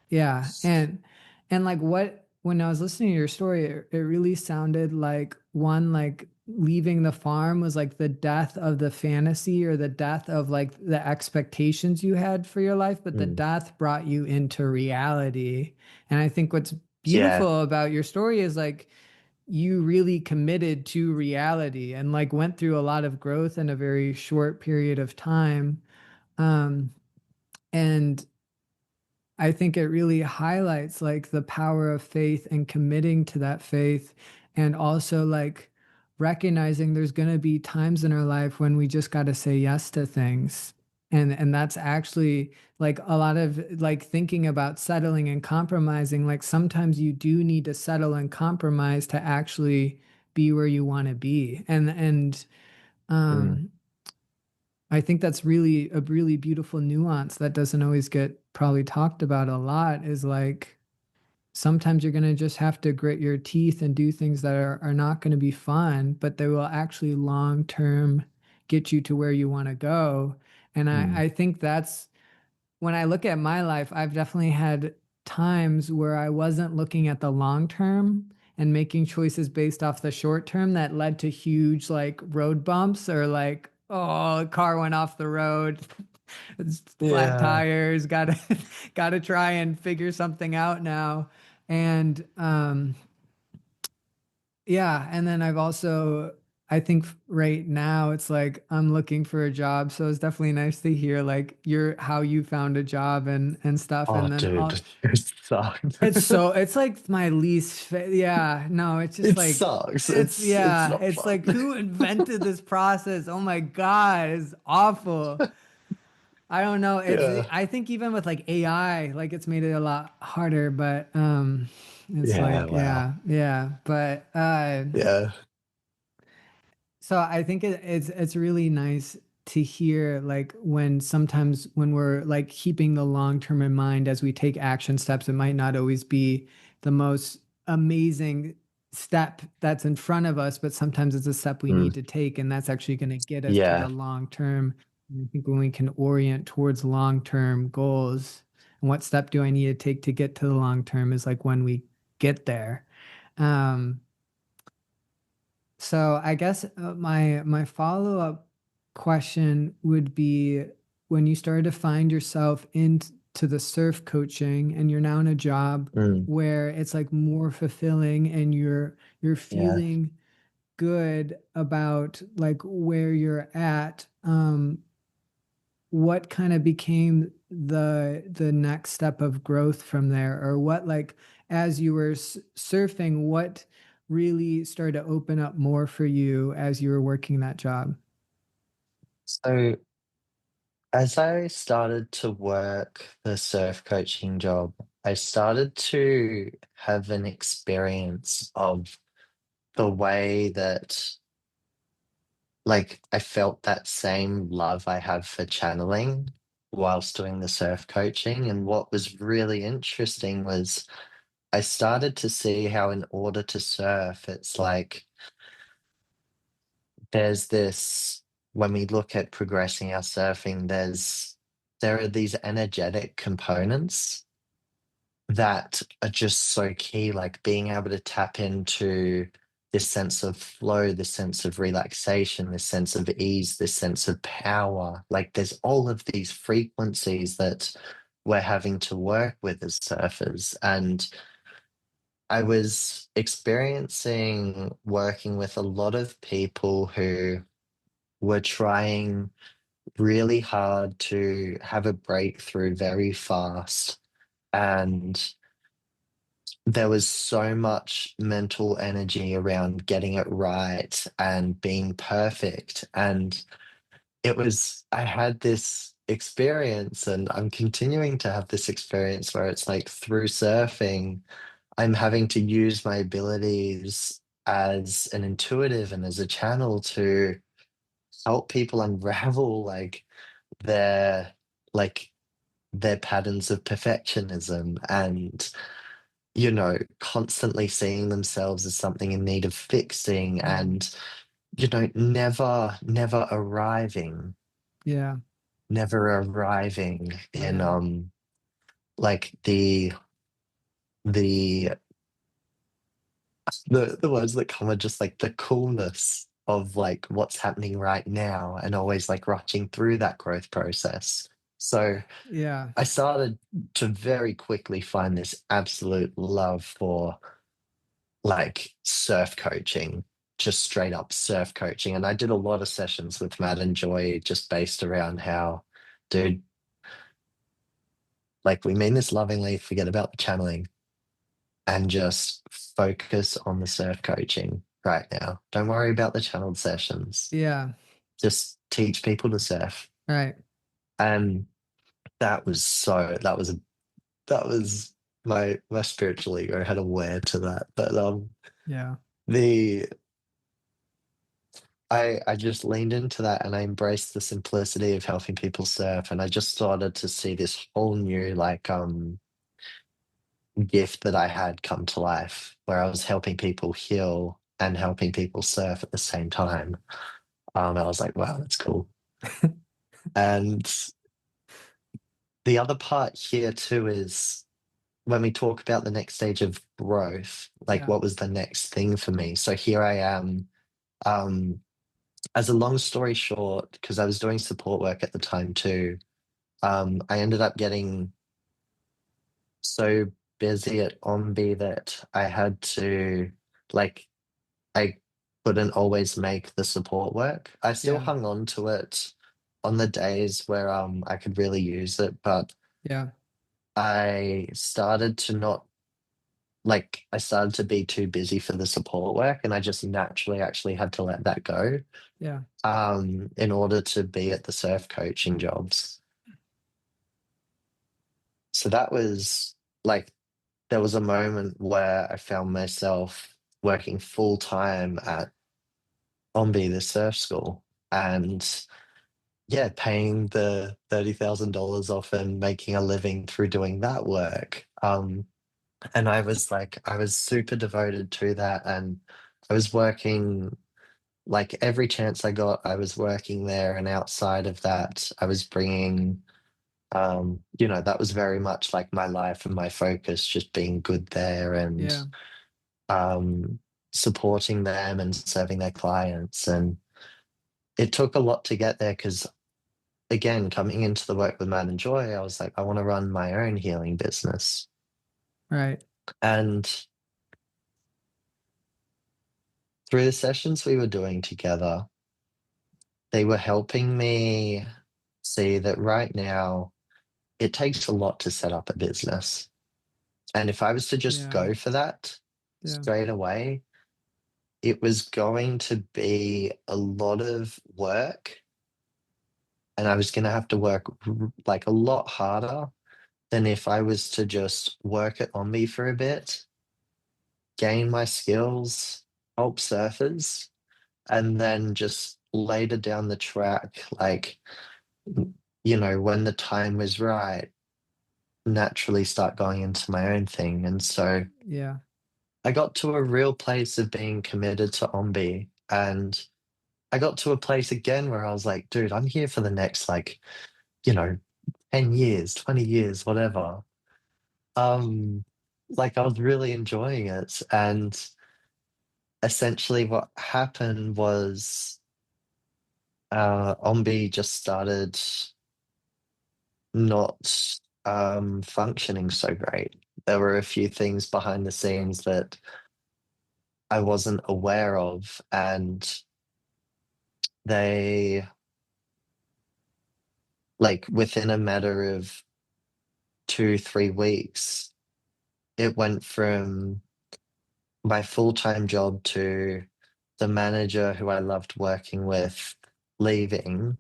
Yeah. And like what when I was listening to your story, it really sounded like one like leaving the farm was like the death of the fantasy or the death of like the expectations you had for your life, but the Mm. death brought you into reality. And I think what's Yeah. beautiful about your story is like you really committed to reality and like went through a lot of growth in a very short period of time. Um, and I think it really highlights like the power of faith and committing to that faith and also like recognizing there's going to be times in our life when we just got to say yes to things. And that's actually like a lot of like thinking about settling and compromising. Like sometimes you do need to settle and compromise to actually be where you want to be. Mm. Um I think that's really a really beautiful nuance that doesn't always get probably talked about a lot is like sometimes you're going to just have to grit your teeth and do things that are not going to be fun, but they will actually long term get you to where you want to go. And Mm. I think that's when I look at my life, I've definitely had times where I wasn't looking at the long term and making choices based off the short term that led to huge like road bumps or like, oh, a car went off the road, it's flat Yeah. tires, gotta try and figure something out now. And yeah, and then I've also I think right now it's like I'm looking for a job, so it's definitely nice to hear like your how you found a job and stuff, Oh, and then dude, it sucked. it's like my yeah, no, it's just It like sucks. it's It's yeah, not it's fun. like who invented this process? Oh my God, it's awful. I don't know. Yeah. I think even with like AI, like it's made it a lot harder, but it's Yeah. like Wow. yeah, but Yeah. so I think it's really nice to hear like when sometimes when we're like keeping the long term in mind as we take action steps, it might not always be the most amazing step that's in front of us, but sometimes it's a step we Mm. need to take, and that's actually going to get us to the Yeah. long term. And I think when we can orient towards long term goals, and what step do I need to take to get to the long term is like when we get there. Um, so I guess my follow-up question would be when you started to find yourself into the surf coaching and you're now in a job Mm. where it's like more fulfilling and you're Yeah. feeling good about like where you're at, what kind of became the next step of growth from there or what like as you were surfing what really started to open up more for you as you were working that job. So as I started to work the surf coaching job, I started to have an experience of the way that, like, I felt that same love I have for channeling whilst doing the surf coaching. And what was really interesting was I started to see how, in order to surf, it's like there's this, when we look at progressing our surfing, there are these energetic components. that are just so key, like being able to tap into this sense of flow, this sense of relaxation, this sense of ease, this sense of power. Like there's all of these frequencies that we're having to work with as surfers. And I was experiencing working with a lot of people who were trying really hard to have a breakthrough very fast. And there was so much mental energy around getting it right and being perfect. And I had this experience, and I'm continuing to have this experience where it's like through surfing, I'm having to use my abilities as an intuitive and as a channel to help people unravel their like their patterns of perfectionism and constantly seeing themselves as something in need of fixing Mm. and never Yeah. arriving in Yeah. like the the words that come are just like the coolness of like what's happening right now and always like rushing through that growth process. So Yeah. I started to very quickly find this absolute love for like surf coaching, just straight up surf coaching. And I did a lot of sessions with Matt and Joy just based around how, dude, like we mean this lovingly, forget about the channeling and just focus on the surf coaching right now. Don't worry about the channeled sessions. Yeah. Just teach people to surf. Right. And that was my spiritual ego had a wear to that. But Yeah. the I just leaned into that and I embraced the simplicity of helping people surf. And I just started to see this whole new gift that I had come to life where I was helping people heal and helping people surf at the same time. I was like, wow, that's cool. And the other part here too is when we talk about the next stage of growth, like Yeah. what was the next thing for me? So here I am. Um, as a long story short, because I was doing support work at the time too, I ended up getting so busy at Ombi that I had to, like, I couldn't always make the support work. I still Yeah. hung on to it on the days where I could really use it, but Yeah. I started to not I started to be too busy for the support work, and I just naturally actually had to let that go Yeah. in order to be at the surf coaching jobs. So that was like there was a moment where I found myself working full time at Ombi, the surf school, and yeah, paying the $30,000 off and making a living through doing that work. And I was super devoted to that, and I was working like every chance I got, I was working there, and outside of that, I was bringing. That was very much like my life and my focus, just being good there and Yeah. um, supporting them and serving their clients. And it took a lot to get there because, again, coming into the work with Man and Joy, I was like, I want to run my own healing business. Right. And through the sessions we were doing together, they were helping me see that right now it takes a lot to set up a business. And if I was to just Yeah. go for that Yeah. straight away, it was going to be a lot of work and I was going to have to work like a lot harder than if I was to just work it on me for a bit, gain my skills, help surfers, and then just later down the track, when the time was right, naturally start going into my own thing. And so Yeah. I got to a real place of being committed to Ombi. And I got to a place again where I was like, dude, I'm here for the next, you know, 10 years, 20 years, whatever. Um, like I was really enjoying it, and essentially what happened was Ombi just started not functioning so great. There were a few things behind the scenes that I wasn't aware of, and they, like, within a matter of 2, 3 weeks, it went from my full-time job to the manager who I loved working with leaving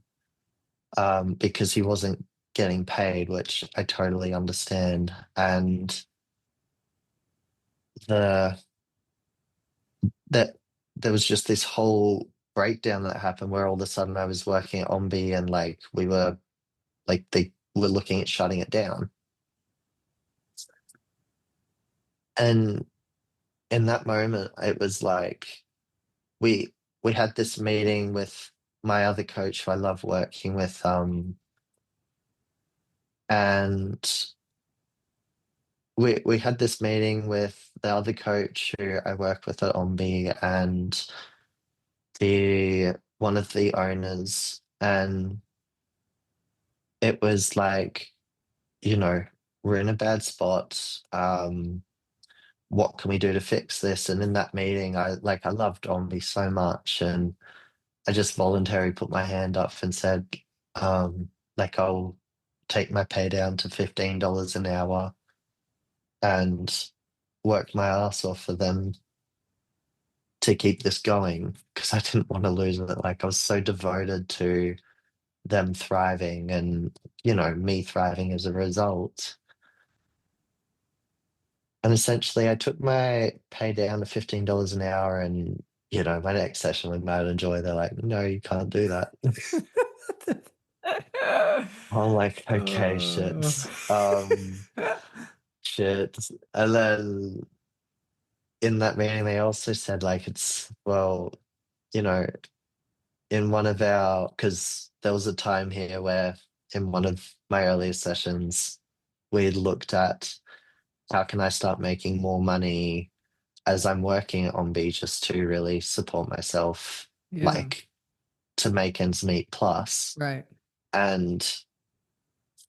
because he wasn't getting paid, which I totally understand. And the that there was just this whole breakdown that happened where all of a sudden I was working at Ombi and like we were like they were looking at shutting it down. And in that moment, it was like we we had this meeting with my other coach who I love working with, and we had this meeting with the other coach who I work with at Ombi and the one of the owners, and it was like, you know, we're in a bad spot. What can we do to fix this? And in that meeting, I loved Ombi so much, and I just voluntarily put my hand up and said, like, I'll take my pay down to $15 an hour and work my ass off for them to keep this going because I didn't want to lose it. Like, I was so devoted to them thriving and, me thriving as a result. And essentially, I took my pay down to $15 an hour. And, my next session with Matt and Joy, they're like, no, you can't do that. I'm like, okay, Uh, shit. Shit. And then in that meeting, they also said, like, well, you know, in one of because there was a time here where in one of my earlier sessions, we had looked at how can I start making more money as I'm working on B just to really support myself, yeah, like to make ends meet plus. right. And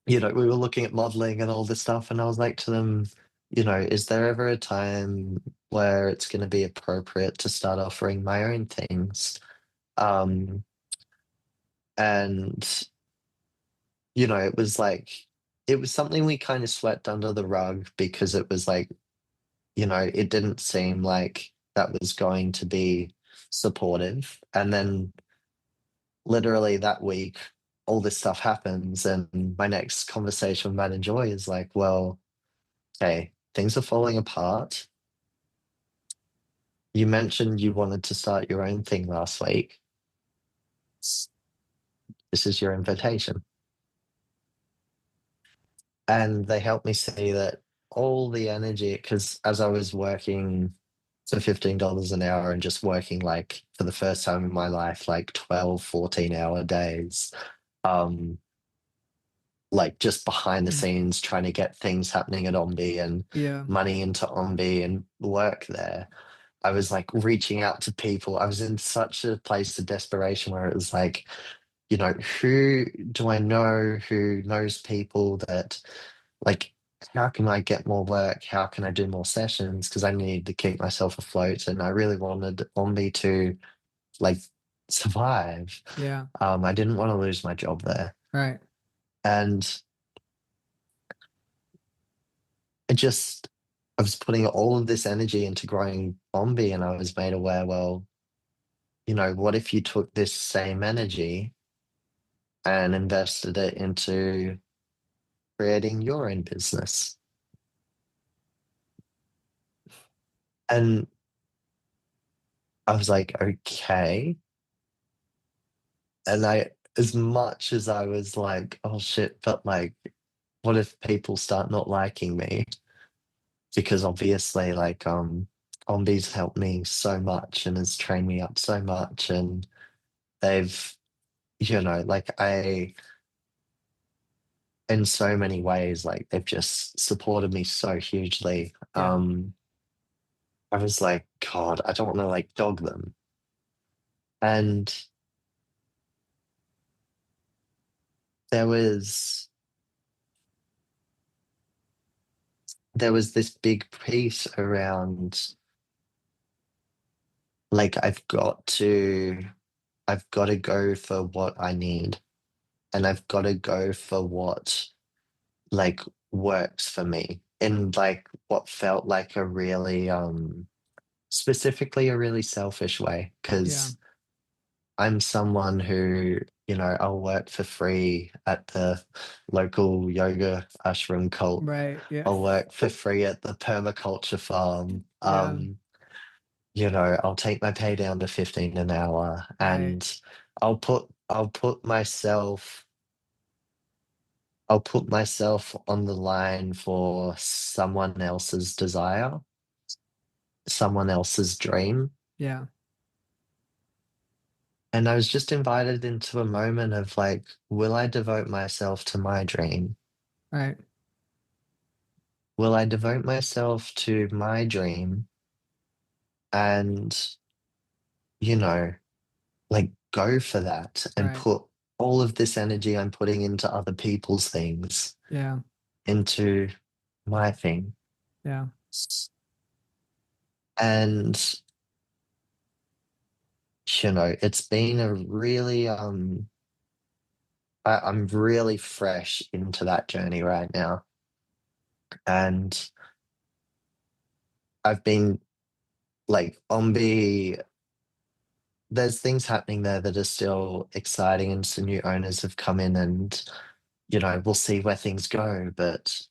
we were looking at modeling and all this stuff, and I was like to them, is there ever a time where it's going to be appropriate to start offering my own things? Um, and, it was like, it was something we kind of swept under the rug because it was like, it didn't seem like that was going to be supportive. And then literally that week, all this stuff happens, and my next conversation with Matt and Joy is like, well, hey, things are falling apart. You mentioned you wanted to start your own thing last week. This is your invitation. And they helped me see that all the energy, because as I was working for $15 an hour and just working like for the first time in my life, like 12, 14-hour days, um, like just behind the scenes trying to get things happening at Ombi and Yeah, money into Ombi and work there. I was like reaching out to people. I was in such a place of desperation where it was like, who do I know who knows people that like, how can I get more work? How can I do more sessions? Because I need to keep myself afloat. And I really wanted Ombi to like survive. yeah, I didn't want to lose my job there. right. And I just, I was putting all of this energy into growing Ombi, and I was made aware, well, what if you took this same energy and invested it into creating your own business? And I was like, okay. And as much as I was like, oh shit, but like, what if people start not liking me? Because obviously, like, Ombi's helped me so much and has trained me up so much. And they've, like, in so many ways, like they've just supported me so hugely. Yeah. I was like, God, I don't want to like dog them. And there was there was this big piece around like I've got to go for what I need, and I've got to go for what like works for me in like what felt like a really specifically a really selfish way, Yeah. because I'm someone who, I'll work for free at the local yoga ashram cult. Right. Yeah. I'll work for free at the permaculture farm. Yeah. I'll take my pay down to 15 an hour, Right. and I'll put myself on the line for someone else's desire, someone else's dream. Yeah. And I was just invited into a moment of like, will I devote myself to my dream? Right. Will I devote myself to my dream and, you know, like go for that and Right. put all of this energy I'm putting into other people's things Yeah. into my thing? Yeah. And, it's been a really, I'm really fresh into that journey right now. And I've been like there's things happening there that are still exciting, and some new owners have come in, and we'll see where things go. But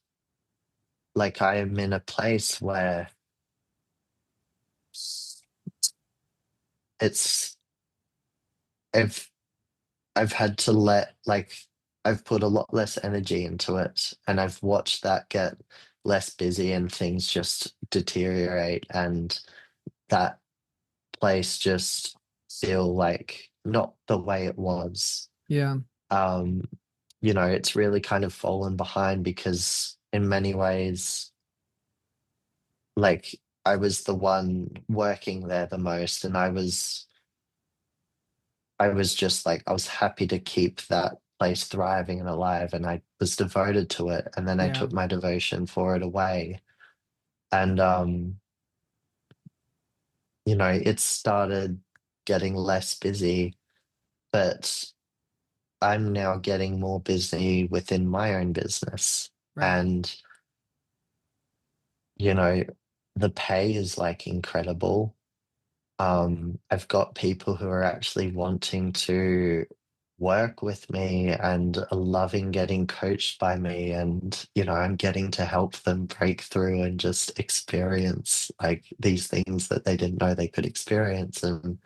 like I am in a place where it's I've I've had to I've put a lot less energy into it, and I've watched that get less busy and things just deteriorate, and that place just feel like not the way it was. Yeah. Um, it's really kind of fallen behind because in many ways, like I was the one working there the most, and I was just like I was happy to keep that place thriving and alive, and I was devoted to it, and then I Yeah. took my devotion for it away. And it started getting less busy, but I'm now getting more busy within my own business. Right. And, you know, the pay is like incredible. I've got people who are actually wanting to work with me and are loving getting coached by me. And, I'm getting to help them break through and just experience like these things that they didn't know they could experience. And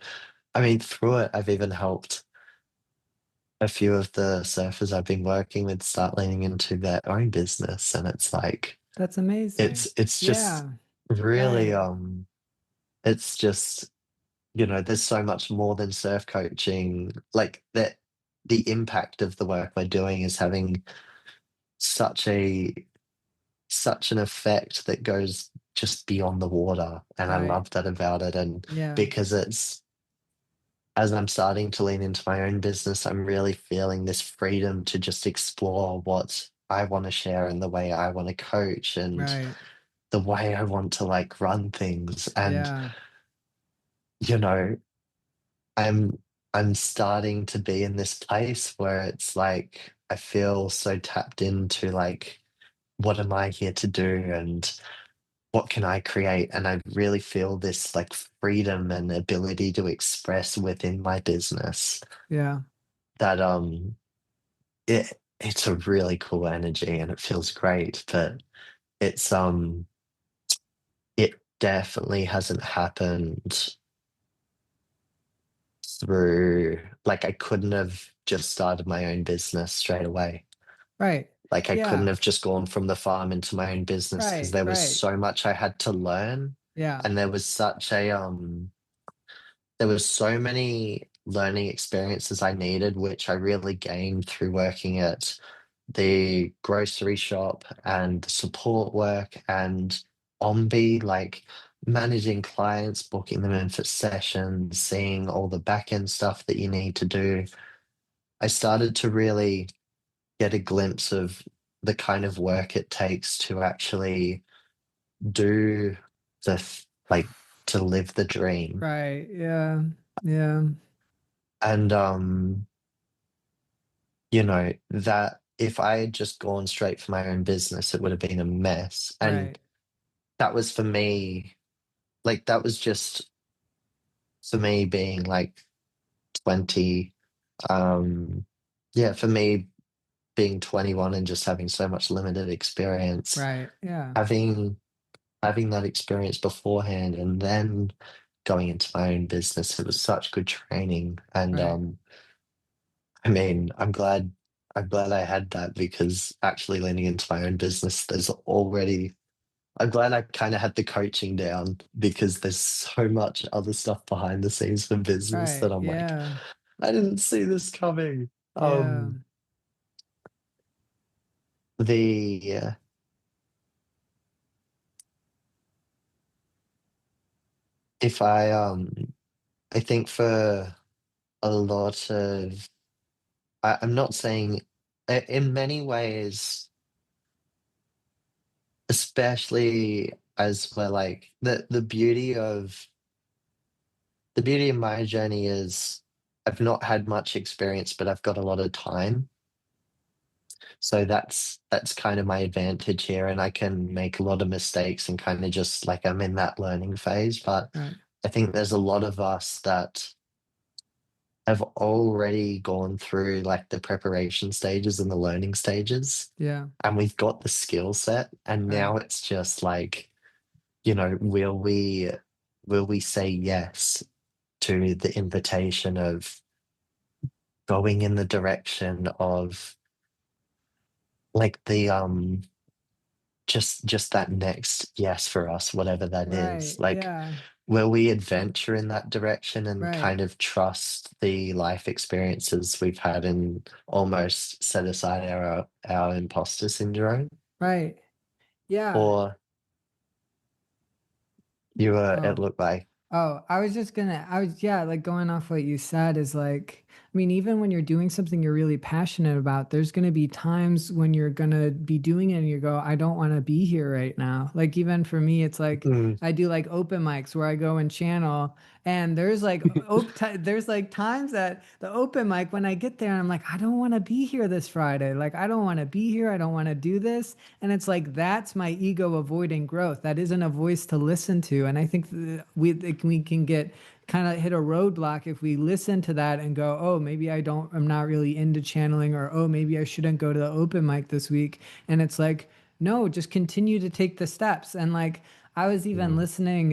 I mean, through it, I've even helped a few of the surfers I've been working with start leaning into their own business. And it's like, That's amazing. it's just Yeah. really, Right. it's just, there's so much more than surf coaching. Like that, the impact of the work we're doing is having such a, such an effect that goes just beyond the water. And I Right. love that about it. And Yeah. because as I'm starting to lean into my own business, I'm really feeling this freedom to just explore what I want to share and the way I want to coach and Right. the way I want to like run things. And, Yeah. you know, I'm I'm starting to be in this place where it's like I feel so tapped into like what am I here to do and what can I create? And I really feel this like freedom and ability to express within my business Yeah. that it's a really cool energy and it feels great, but it's it definitely hasn't happened through like I couldn't have just started my own business straight away. Right. Like I couldn't Yeah. have just gone from the farm into my own business because Right. there was Right. so much I had to learn, Yeah. and there was so many learning experiences I needed, which I really gained through working at the grocery shop and the support work and like managing clients, booking them in for sessions, seeing all the back end stuff that you need to do, I started to really get a glimpse of the kind of work it takes to actually do like to live the dream. Right. Yeah. Yeah. And that if I had just gone straight for my own business, it would have been a mess. And Right. that was for me, like that was just for me being like 20. Um, yeah, for me being 21 and just having so much limited experience, Right. Yeah. having having that experience beforehand and then going into my own business, it was such good training. And Right. I mean, I'm glad I had that because actually leaning into my own business, I'm glad I kind of had the coaching down because there's so much other stuff behind the scenes for business that Right. I'm like, Yeah. I didn't see this coming. Yeah. The if I think for a lot of I'm not saying in many ways, especially as we're like the beauty of my journey is I've not had much experience, but I've got a lot of time. So that's kind of my advantage here, and I can make a lot of mistakes and kind of just like I'm in that learning phase. But Right. I think there's a lot of us that have already gone through like the preparation stages and the learning stages, Yeah. and we've got the skill set, and Right. now it's just like, will we say yes to the invitation of going in the direction of like the just that next yes for us, whatever that is. Right. Like, Yeah. will we adventure in that direction and Right. kind of trust the life experiences we've had and almost set aside our imposter syndrome? Right. Yeah. Or it Oh. looked like, Oh, yeah, like going off what you said is like, I mean, even when you're doing something you're really passionate about, there's going to be times when you're going to be doing it and you go, I don't want to be here right now. Like, even for me, it's like mm, I do like open mics where I go and channel, and there's like times that the open mic when I get there, I'm like, I don't want to be here this Friday. Like, I don't want to be here. I don't want to do this. And it's like that's my ego avoiding growth. That isn't a voice to listen to. And I think we can get kind of hit a roadblock if we listen to that and go, oh, maybe I'm not really into channeling, or oh, maybe I shouldn't go to the open mic this week. And it's like, no, just continue to take the steps. And like, I was even mm, listening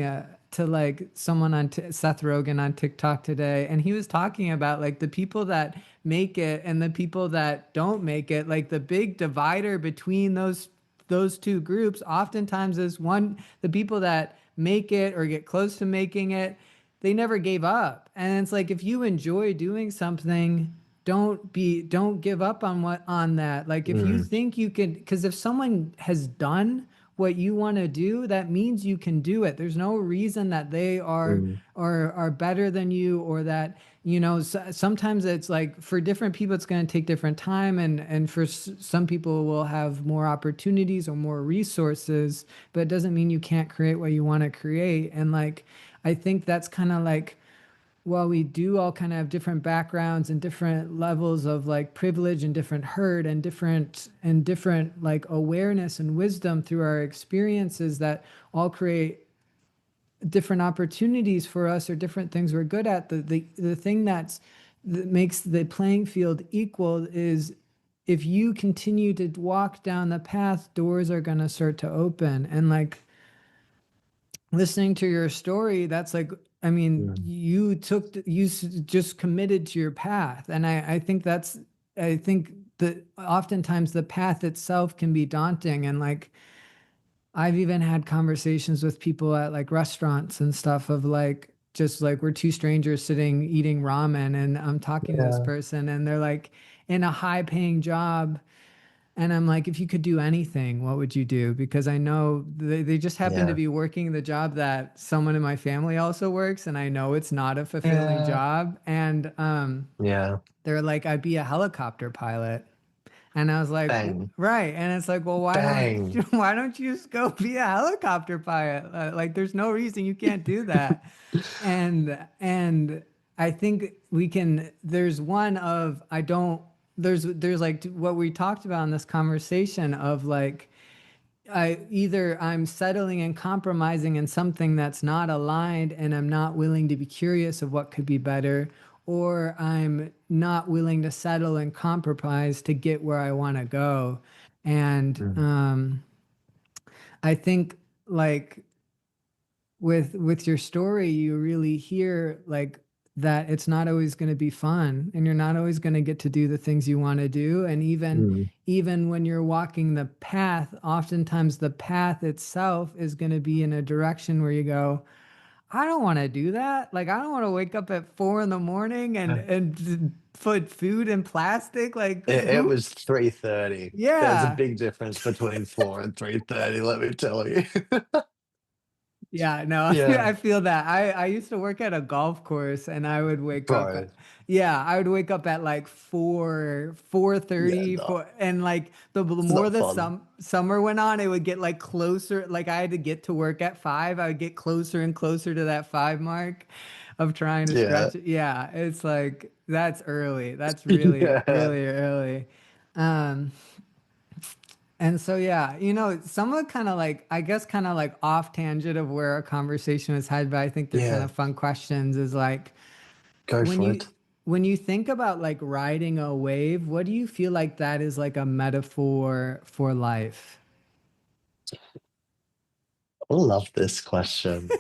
to like someone on Seth Rogen on TikTok today, and he was talking about like the people that make it and the people that don't make it. Like the big divider between those two groups oftentimes is one, the people that make it or get close to making it, they never gave up. And it's like if you enjoy doing something, don't give up on that. Like if you mm, think you can, because if someone has done what you want to do, that means you can do it. There's no reason that they mm, are better than you, or that sometimes it's like for different people it's going to take different time, and for some people will have more opportunities or more resources, but it doesn't mean you can't create what you want to create. And like I think that's kind of like, while we do all kind of have different backgrounds and different levels of like privilege and different hurt and different like awareness and wisdom through our experiences that all create different opportunities for us or different things we're good at, the thing that makes the playing field equal is if you continue to walk down the path, doors are going to start to open. And like listening to your story, that's like, I mean, mm. just committed to your path. And I think I think that oftentimes the path itself can be daunting. And like, I've even had conversations with people at like restaurants and stuff of like, just like we're two strangers sitting eating ramen, and I'm talking to this Yeah. person and they're like in a high paying job, And I'm like, if you could do anything, what would you do? Because I know they just happen to Yeah. be working the job that someone in my family also works, and I know it's not a fulfilling Yeah. job. And Yeah. they're like, I'd be a helicopter pilot. And I was like, Bang. right. And it's like, well, why don't Bang. why don't you just go be a helicopter pilot? Like, there's no reason you can't do that. And I think we can. There's one of I don't. There's like what we talked about in this conversation of like I'm settling and compromising in something that's not aligned and I'm not willing to be curious of what could be better, or I'm not willing to settle and compromise to get where I want to go. And Mm, I think like with your story, you really hear like that it's not always going to be fun and you're not always going to get to do the things you want to do. And mm. even when you're walking the path, oftentimes the path itself is going to be in a direction where you go, I don't want to do that. Like I don't want to wake up at 4 in the morning and put food in plastic. Like It who? was 3:30. There's a Yeah. big difference between 4 and 3:30, let me tell you. Yeah, no, Yeah, I feel that. I used to work at a golf course and I would wake up bro. at, yeah, I would wake up at like 4, Yeah, 4:30, no, and like the it's more not the fun. summer went on, it would get like closer. Like I had to get to work at 5. I would get closer and closer to that 5 mark of trying to Yeah. stretch it. Yeah, it's like that's early. That's really, Yeah. really early. Um, and so, yeah, some of kind of like, I guess, kind of like off tangent of where our conversation was headed, but I think they're kind Yeah. of fun questions is like Go when for you, it. when you think about like riding a wave, what do you feel like that is like a metaphor for life? I love this question.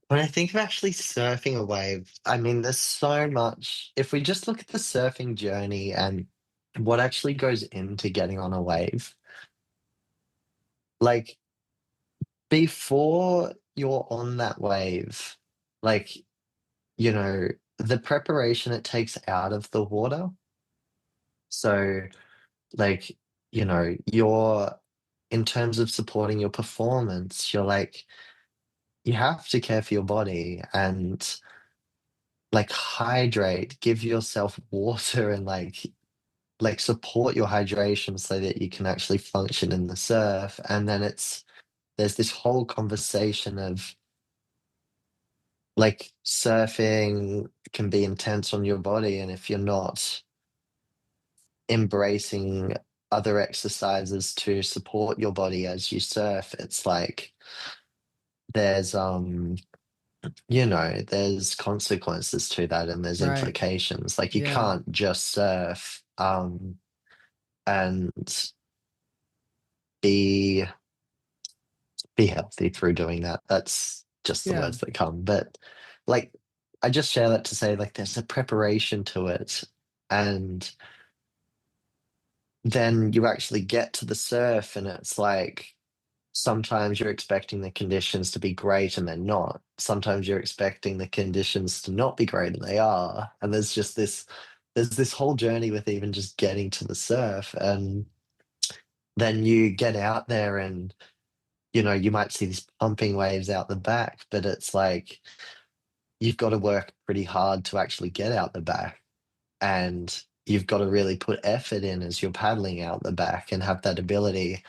When I think of actually surfing a wave, I mean, there's so much. If we just look at the surfing journey and what actually goes into getting on a wave, like before you're on that wave, like, you know, the preparation it takes out of the water. So, like, you're in terms of supporting your performance, you're like, you have to care for your body and like hydrate, give yourself water and like support your hydration so that you can actually function in the surf. And then there's this whole conversation of like surfing can be intense on your body, and if you're not embracing other exercises to support your body as you surf, it's like there's there's consequences to that and there's Right. implications. Like you Yeah. can't just surf and be be healthy through doing that. That's just the Yeah. words that come. But like I just share that to say like there's a preparation to it. And then you actually get to the surf and it's like sometimes you're expecting the conditions to be great and they're not. Sometimes you're expecting the conditions to not be great and they are. And there's this whole journey with even just getting to the surf. And then you get out there and, you might see these pumping waves out the back, but it's like you've got to work pretty hard to actually get out the back. And you've got to really put effort in as you're paddling out the back and have that ability.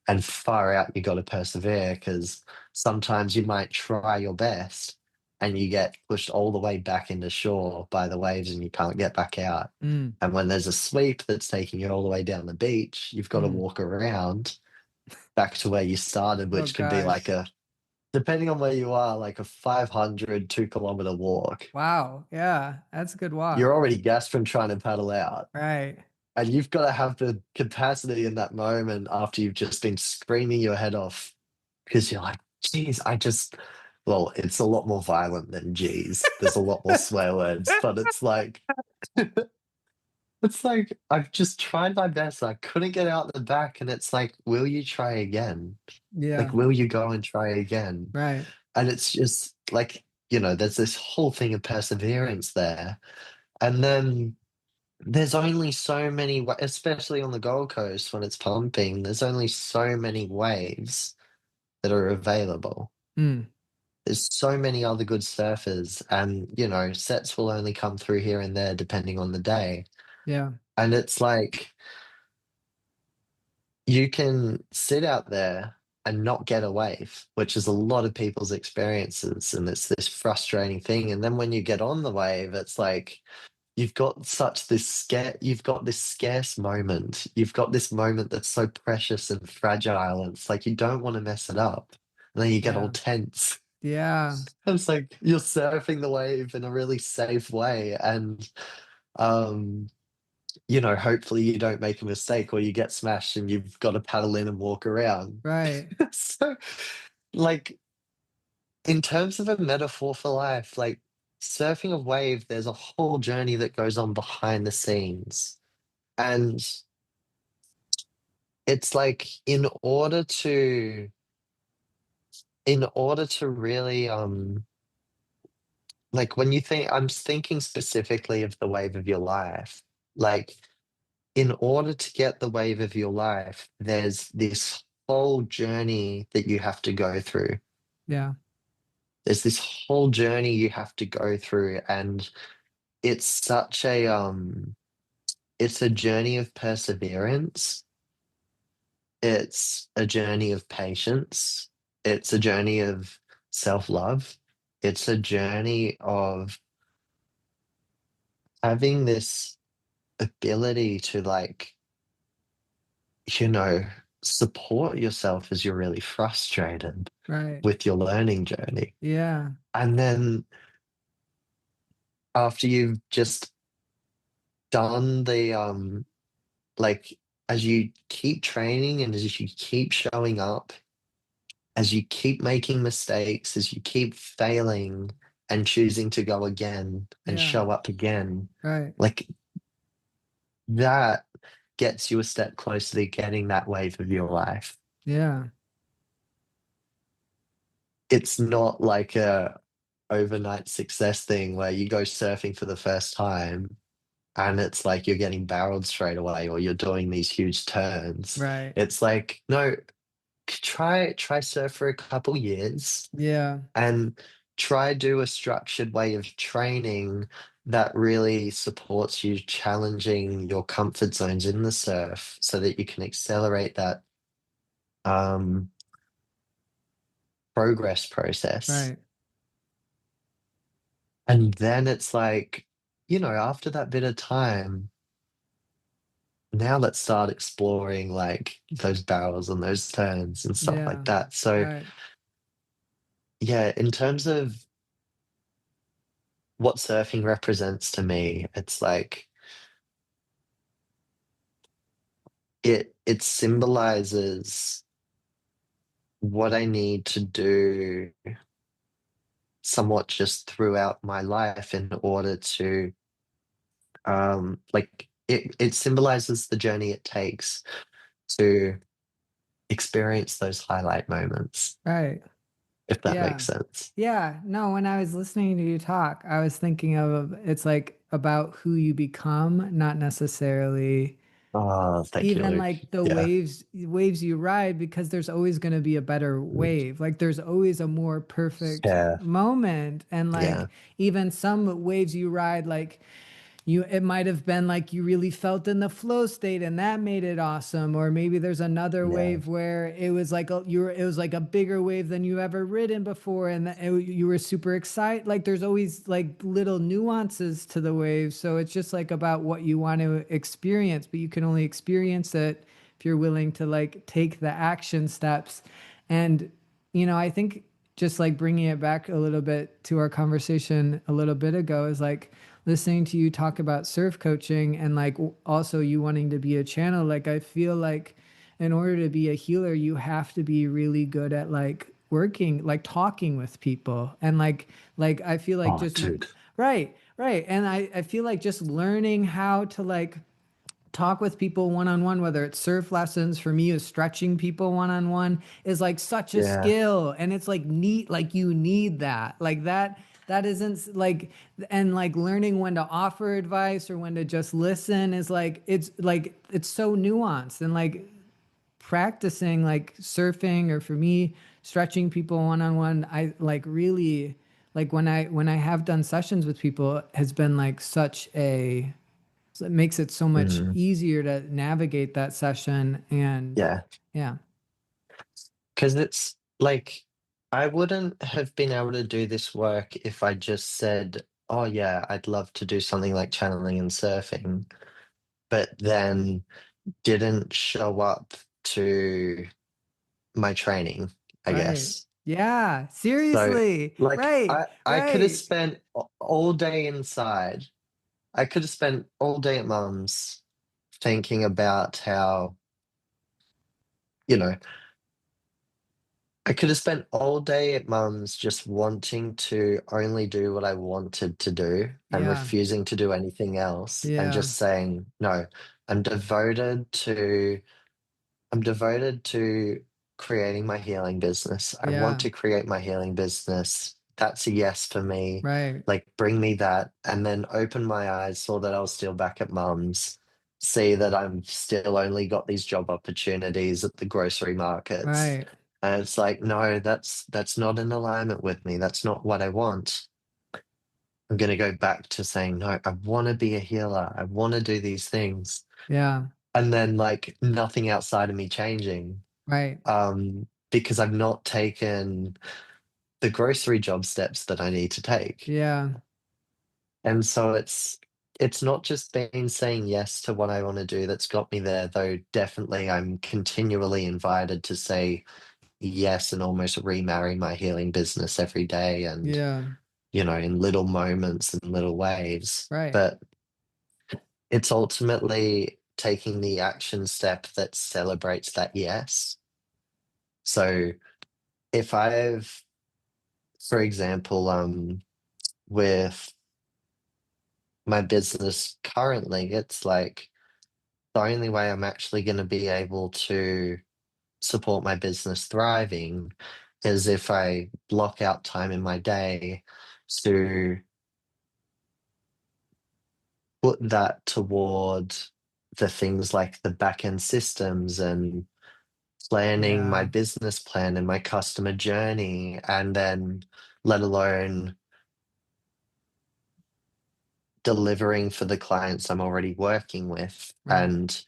And far out, you got to persevere because sometimes you might try your best and you get pushed all the way back into shore by the waves and you can't get back out. Mm, And when there's a sweep that's taking you all the way down the beach, you've got to mm. walk around back to where you started, Oh which could be like gosh. depending on where you are, like a 500, 2 kilometer walk. Wow. Yeah. That's a good You're walk. already gassed from trying to paddle out. Right. And you've got to have the capacity in that moment after you've just been screaming your head off because you're like, geez, well, it's a lot more violent than geez. There's a lot more swear words, but it's like, I've just tried my best. I couldn't get out the back. And it's like, will you try again? Like, Yeah. will you go and try again? Right. And it's just like, there's this whole thing of perseverance there. And then there's only so many, especially on the Gold Coast when it's pumping, there's only so many waves that are available. Mm, There's so many other good surfers, and sets will only come through here and there depending on the day. yeah, And it's like you can sit out there and not get a wave, which is a lot of people's experiences, and it's this frustrating thing. And then when you get on the wave, it's like you've got this scarce moment. You've got this moment that's so precious and fragile. And it's like you don't want to mess it up. And then you get all yeah, tense. yeah, It's like you're surfing the wave in a really safe way. And um, hopefully you don't make a mistake or you get smashed and you've got to paddle in and walk around. right, So, like, in terms of a metaphor for life, like surfing a wave, there's a whole journey that goes on behind the scenes. And it's like in order to really like when you think I'm thinking specifically of the wave of your life, like in order to get the wave of your life, there's this whole journey that you have to go through. yeah, There's this whole journey you have to go through, and it's such it's a journey of perseverance. It's a journey of patience. It's a journey of self-love. It's a journey of having this ability to you know, support yourself as you're really frustrated right, with your learning journey. yeah, And then after you've just done like, as you keep training and as you keep showing up, as you keep making mistakes, as you keep failing and choosing to go again and yeah, show up again, right, like that gets you a step closer to getting that wave of your life. yeah, It's not like a overnight success thing where you go surfing for the first time and it's like you're getting barreled straight away or you're doing these huge turns. right, It's like, no, try surf for a couple years yeah, and try do a structured way of training that really supports you challenging your comfort zones in the surf so that you can accelerate that um, progress process. right, And then it's like, after that bit of time, now let's start exploring like those barrels and those turns and stuff like yeah, that. So, right, yeah, in terms of what surfing represents to me, it's like it symbolizes what I need to do somewhat just throughout my life in order to like it symbolizes the journey it takes to experience those highlight moments, right, if that makes yeah. sense. Yeah, no, when I was listening to you talk, I was thinking of it's like about who you become, not necessarily Oh, thank you, even Luke. like the Yeah, waves you ride, because there's always going to be a better wave. Like there's always a more perfect yeah, moment. And yeah, like even some waves you ride, like it might have been like you really felt in the flow state and that made it awesome, or maybe there's another yeah, wave where it was like it was like a bigger wave than you ever ridden before, and you were super excited. Like there's always like little nuances to the wave, so it's just like about what you want to experience, but you can only experience it if you're willing to like take the action steps. And I think just like bringing it back a little bit to our conversation a little bit ago is like listening to you talk about surf coaching and like also you wanting to be a channel. Like I feel like in order to be a healer, you have to be really good at like working, like talking with people. And like I feel like oh, just dude, right, right. And I feel like just learning how to like talk with people one on one, whether it's surf lessons for me is stretching people one on one, is like such a yeah, skill. And it's like neat, like you need that, like that. that isn't like, and like learning when to offer advice or when to just listen is like it's so nuanced. And like practicing like surfing, or for me stretching people one on one, I like really like when I have done sessions with people, has been like such a, so it makes it so much Mm, easier to navigate that session. And yeah. yeah, Because it's like, I wouldn't have been able to do this work if I just said, oh, yeah, I'd love to do something like channeling and surfing, but then didn't show up to my training, I right, guess. yeah, So, seriously, like, right, I could have right, spent all day inside. I could have spent all day at mum's thinking about how, you know, I could have spent all day at mum's just wanting to only do what I wanted to do and yeah, refusing to do anything else and yeah, just saying, no, I'm devoted to I'm devoted to creating my healing business. I want yeah, to create my healing business. That's a yes for me. right, Like, bring me that. And then open my eyes, saw that I was still back at mum's, see that I'm still only got these job opportunities at the grocery markets. right, And it's like, no, that's not in alignment with me. That's not what I want. I'm going to go back to saying, no, I want to be a healer. I want to do these things. yeah, And then like nothing outside of me changing, right, because I've not taken the grocery job steps that I need to take. yeah, And so it's not just been saying yes to what I want to do that's got me there, though definitely I'm continually invited to say yes and almost remarry my healing business every day and, yeah, in little moments and little ways. right, But it's ultimately taking the action step that celebrates that yes. So if I've, for example, with my business currently, it's like the only way I'm actually going to be able to support my business thriving is if I block out time in my day to put that toward the things like the back end systems and planning my yeah, business plan and my customer journey, and then let alone delivering for the clients I'm already working with right, and,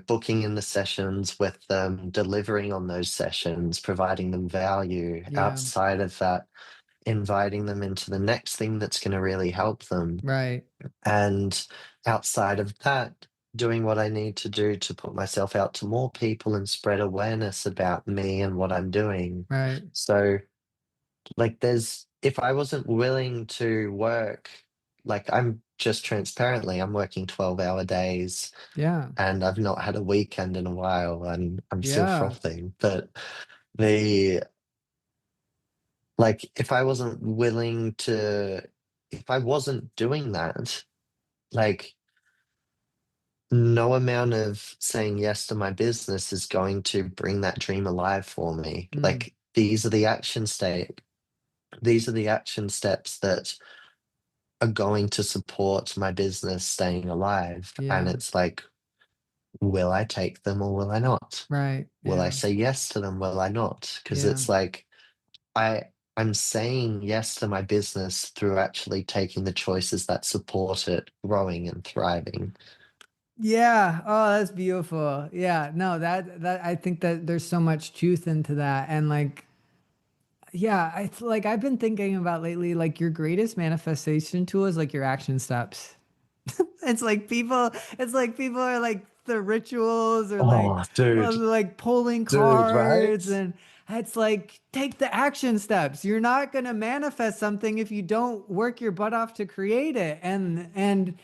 booking in the sessions with them, delivering on those sessions, providing them value. yeah, Outside of that, inviting them into the next thing that's going to really help them. right, And outside of that, doing what I need to do to put myself out to more people and spread awareness about me and what I'm doing. right, So, like, if I wasn't willing to work, like, I'm just transparently, I'm working 12-hour days yeah, and I've not had a weekend in a while and I'm still yeah, frothing. But the, like, if I wasn't doing that, like, no amount of saying yes to my business is going to bring that dream alive for me. mm, Like, these are the action steps that are going to support my business staying alive. And yeah, it's like, will I take them or will I not? right, Will I yeah, say yes to them? Will I not? Because yeah. it's like I'm saying yes to my business through actually taking the choices that support it growing and thriving. Yeah. Oh, that's beautiful. Yeah. No, that I think that there's so much truth into that. And like, yeah, it's like I've been thinking about lately, like your greatest manifestation tool is like your action steps. It's like people are like the rituals, or Oh, dude, like pulling dude, right? cards, and it's like take the action steps. You're not going to manifest something if you don't work your butt off to create it. And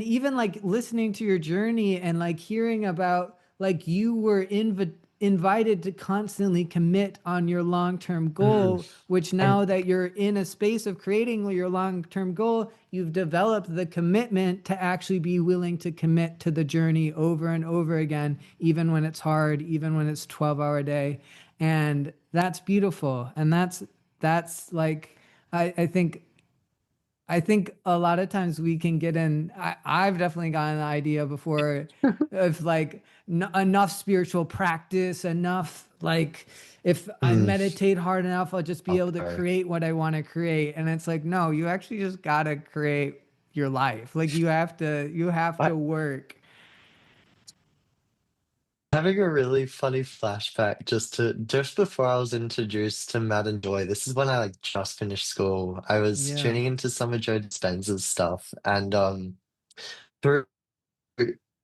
even like listening to your journey and like hearing about like you were invited to constantly commit on your long-term Mm. goal, which And now that you're in a space of creating your long-term goal, you've developed the commitment to actually be willing to commit to the journey over and over again, even when it's hard, even when it's 12-hour day. And that's beautiful. And that's like I think a lot of times we can get in. I've definitely gotten the idea before of like enough spiritual practice, enough like if I Mm, meditate hard enough, I'll just be able to okay. create what I want to create. And it's like, no, you actually just gotta create your life. Like you have I, to work. having a really funny flashback just before I was introduced to Matt and Joy. This is when I like just finished school. I was Yeah, tuning into some of Joe Dispenza's stuff, and through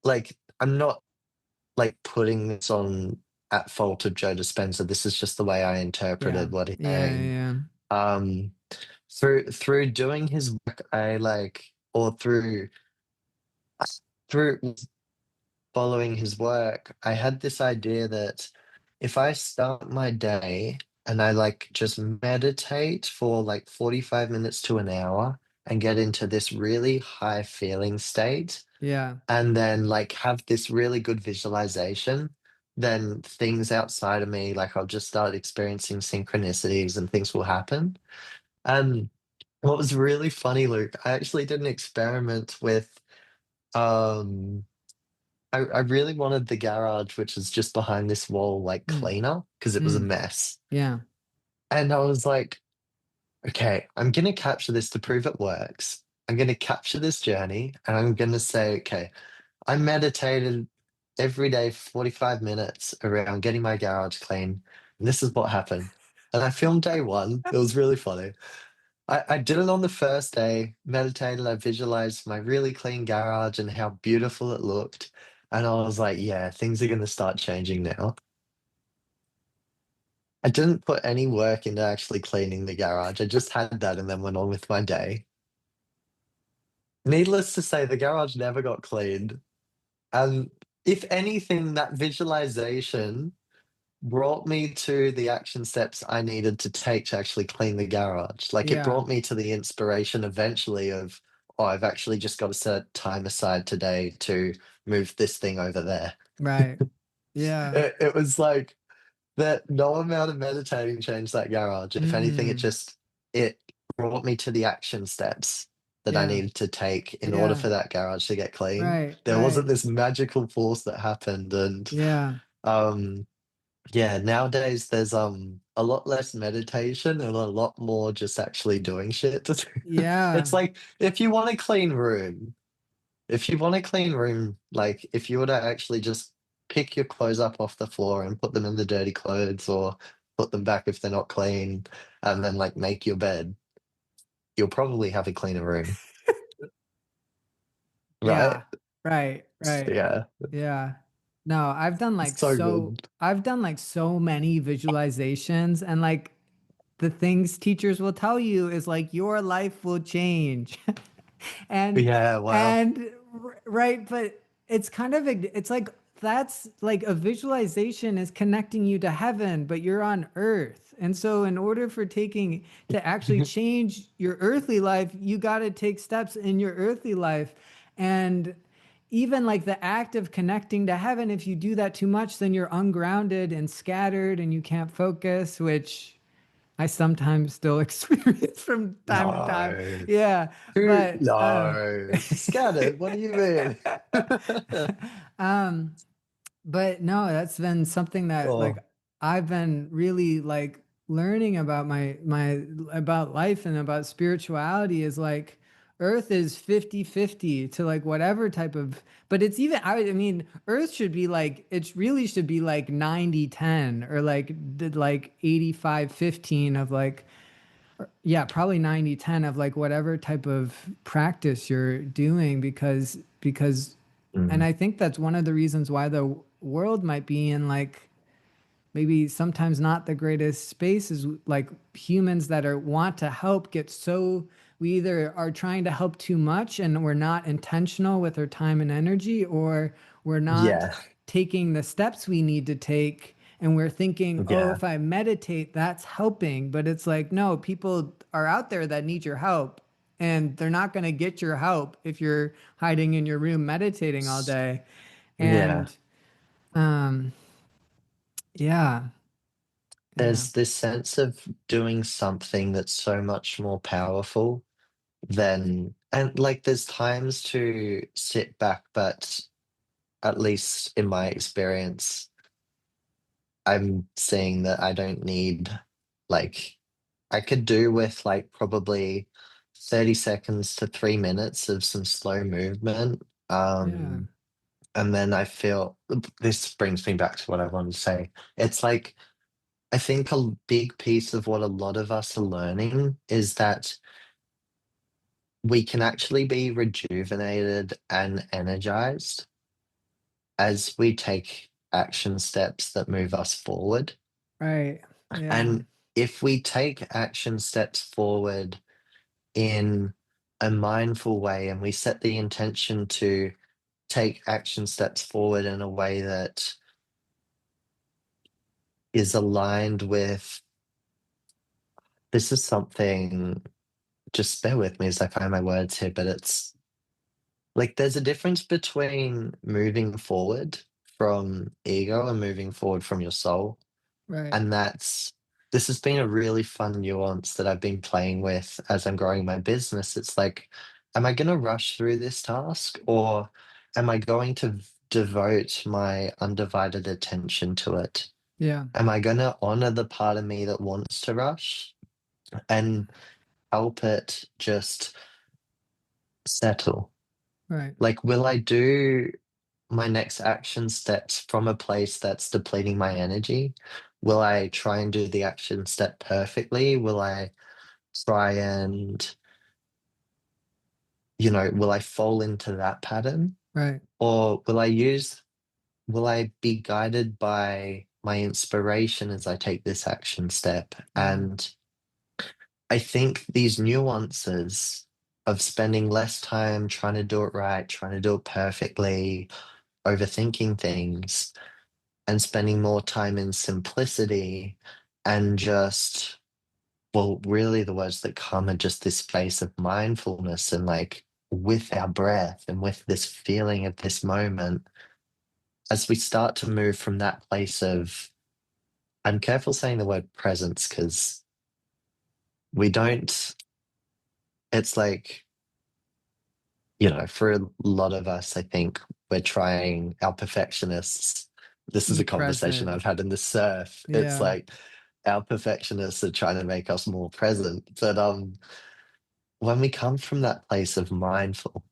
like I'm not like putting this on at fault of Joe Dispenza. This is just the way I yeah, interpreted what he's yeah, saying. yeah, Um, through doing his work, I like or through following his work, I had this idea that if I start my day and I like just meditate for like 45 minutes to an hour and get into this really high feeling state, yeah, and then like have this really good visualization, then things outside of me, like I'll just start experiencing synchronicities and things will happen. And what was really funny, Luke, I actually did an experiment with um I really wanted the garage, which is just behind this wall, like mm, cleaner because it was a mm, mess. yeah, And I was like, okay, I'm gonna capture this to prove it works. I'm gonna capture this journey and I'm gonna say, okay, I meditated every day for 45 minutes around getting my garage clean. And this is what happened. And I filmed day one. It was really funny. I did it on the first day, meditated, I visualized my really clean garage and how beautiful it looked. And I was like, yeah, things are going to start changing now. I didn't put any work into actually cleaning the garage. I just had that and then went on with my day. Needless to say, the garage never got cleaned. And if anything, that visualization brought me to the action steps I needed to take to actually clean the garage. Like it yeah, brought me to the inspiration eventually of, oh, I've actually just got to set time aside today to move this thing over there. right, yeah, It was like that no amount of meditating changed that garage. If anything, mm, it brought me to the action steps that I yeah, needed to take in order yeah, for that garage to get clean. right, There wasn't right, this magical force that happened and yeah. um yeah, nowadays there's a lot less meditation and a lot more just actually doing shit. It's Yeah. like if you want a clean room, if you want a clean room, like if you were to actually just pick your clothes up off the floor and put them in the dirty clothes or put them back if they're not clean and then like make your bed, you'll probably have a cleaner room, right? Yeah. Right. Right. Yeah, Yeah. No, so good. I've done like so many visualizations and like the things teachers will tell you is like your life will change. and Yeah, wow. and right, but it's kind of it's like that's like a visualization is connecting you to heaven, but you're on earth. And so in order for taking to actually change your earthly life, you got to take steps in your earthly life. And even like the act of connecting to heaven, if you do that too much, then you're ungrounded and scattered and you can't focus, which I sometimes still experience from time to time. No. Yeah, Dude, but no. Scattered, what do you mean? um, but no, that's been something that like Oh, I've been really like learning about my about life and about spirituality is like Earth is 50-50 to like whatever type of, but it's even I mean Earth should be like it really should be like 90-10 or like did like 85-15 of like yeah, probably 90-10 of like whatever type of practice you're doing because and mm, I think that's one of the reasons why the world might be in like maybe sometimes not the greatest space is like humans that are want to help get so we either are trying to help too much and we're not intentional with our time and energy or we're not yeah, taking the steps we need to take and we're thinking oh yeah. if I meditate that's helping but it's like no people are out there that need your help and they're not going to get your help if you're hiding in your room meditating all day Yeah. and um yeah Yeah. there's this sense of doing something that's so much more powerful than, and like there's times to sit back, but at least in my experience, I'm seeing that I don't need, like, I could do with like probably 30 seconds to 3 minutes of some slow movement. Yeah. And then I feel this brings me back to what I wanted to say. It's like, I think a big piece of what a lot of us are learning is that we can actually be rejuvenated and energized as we take action steps that move us forward. Right. Yeah. And if we take action steps forward in a mindful way and we set the intention to take action steps forward in a way that is aligned with, this is something, just bear with me as I find my words here, but it's like there's a difference between moving forward from ego and moving forward from your soul. Right. And this has been a really fun nuance that I've been playing with as I'm growing my business. It's like, am I going to rush through this task or am I going to devote my undivided attention to it? Yeah. Am I going to honor the part of me that wants to rush and help it just settle? Right. Like, will I do my next action steps from a place that's depleting my energy? Will I try and do the action step perfectly? Will I try and, will I fall into that pattern? Right. Or will I be guided by my inspiration as I take this action step? Yeah. And I think these nuances of spending less time trying to do it right, trying to do it perfectly, overthinking things, and spending more time in simplicity and just, well, really the words that come are just this space of mindfulness and like with our breath and with this feeling of this moment, as we start to move from that place of, I'm careful saying the word presence because we don't, it's like, for a lot of us, I think we're trying, our perfectionists. This is Be a conversation present. I've had in the surf. It's Yeah. like our perfectionists are trying to make us more present. But when we come from that place of mindful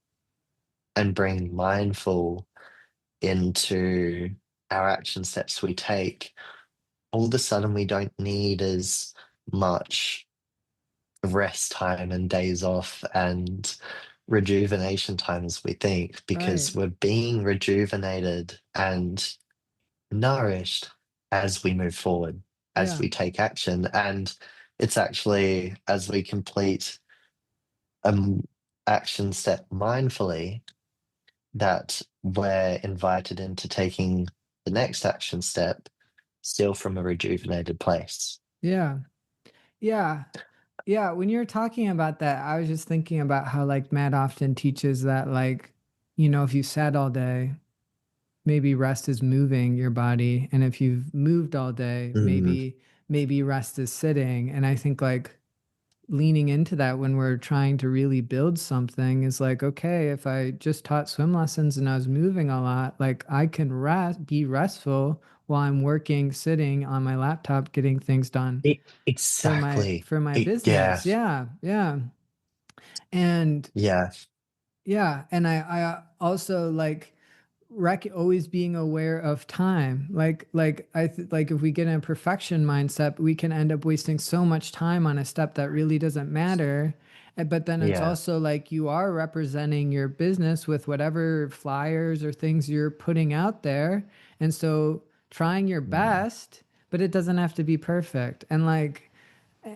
and bring mindful into our action steps we take, all of a sudden we don't need as much rest time and days off and rejuvenation time as we think Right. because we're being rejuvenated and nourished as we move forward, as Yeah. we take action. And it's actually as we complete an action step mindfully that we're invited into taking the next action step still from a rejuvenated place. Yeah. Yeah. Yeah. When you're talking about that, I was just thinking about how like Matt often teaches that like, if you sat all day, maybe rest is moving your body. And if you've moved all day, Mm, maybe rest is sitting. And I think like leaning into that when we're trying to really build something is like, okay, if I just taught swim lessons and I was moving a lot, like I can be restful while I'm working, sitting on my laptop, getting things done for my exactly. for my Yeah, business. Yeah, yeah. And yeah, yeah, and I also like always being aware of time. Like if we get in a perfection mindset, we can end up wasting so much time on a step that really doesn't matter. But then it's yeah. also like you are representing your business with whatever flyers or things you're putting out there. And so trying your Mm, best, but it doesn't have to be perfect. And like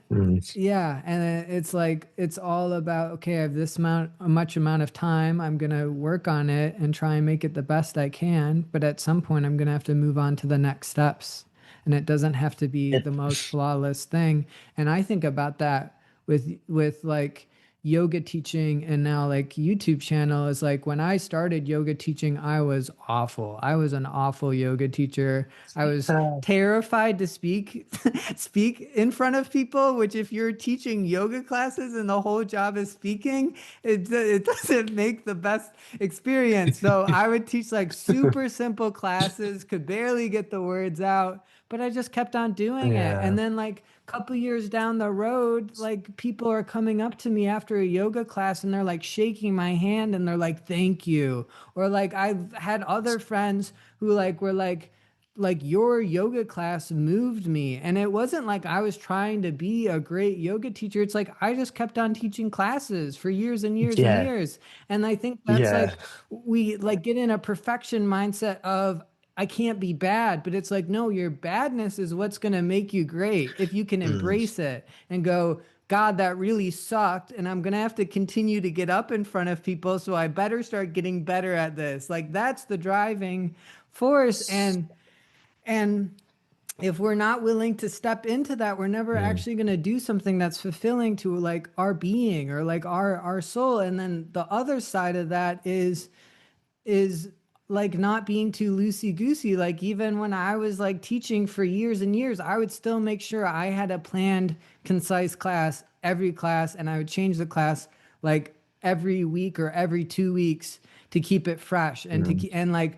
mm, yeah, and it's like it's all about okay, I have this much amount of time. I'm gonna work on it and try and make it the best I can. But at some point, I'm gonna have to move on to the next steps, and it doesn't have to be it, the most flawless thing. And I think about that with like yoga teaching and now like YouTube channel is like when I started yoga teaching, I was awful. I was an awful yoga teacher. I was Uh, terrified to speak speak in front of people, which if you're teaching yoga classes and the whole job is speaking, it doesn't make the best experience. So I would teach like super simple classes, could barely get the words out, but I just kept on doing it. And yeah. then like a couple years down the road, like people are coming up to me after a yoga class and they're like shaking my hand and they're like, "Thank you." Or like I've had other friends who like were like your yoga class moved me. And it wasn't like I was trying to be a great yoga teacher. It's like I just kept on teaching classes for years and years and Yeah. years. And I think that's Yeah. like we like get in a perfection mindset of I can't be bad, but it's like, no, your badness is what's going to make you great. If you can Mm. embrace it and go, God, that really sucked. And I'm going to have to continue to get up in front of people. So I better start getting better at this. Like that's the driving force. And if we're not willing to step into that, we're never Mm. actually going to do something that's fulfilling to like our being or like our soul. And then the other side of that is like not being too loosey goosey. Like even when I was like teaching for years and years, I would still make sure I had a planned, concise class every class, and I would change the class like every week or every 2 weeks to keep it fresh and to Mm. keep and like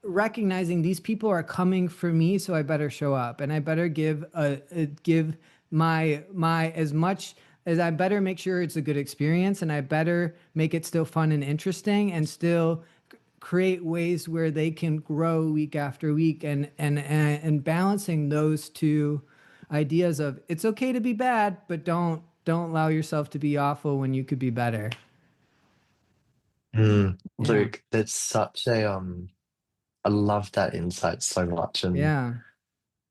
recognizing these people are coming for me, so I better show up and I better give my as much as I better make sure it's a good experience and I better make it still fun and interesting and still create ways where they can grow week after week and balancing those two ideas of it's okay to be bad, but don't allow yourself to be awful when you could be better. Mm. Yeah. Luke, that's such a I love that insight so much. And Yeah.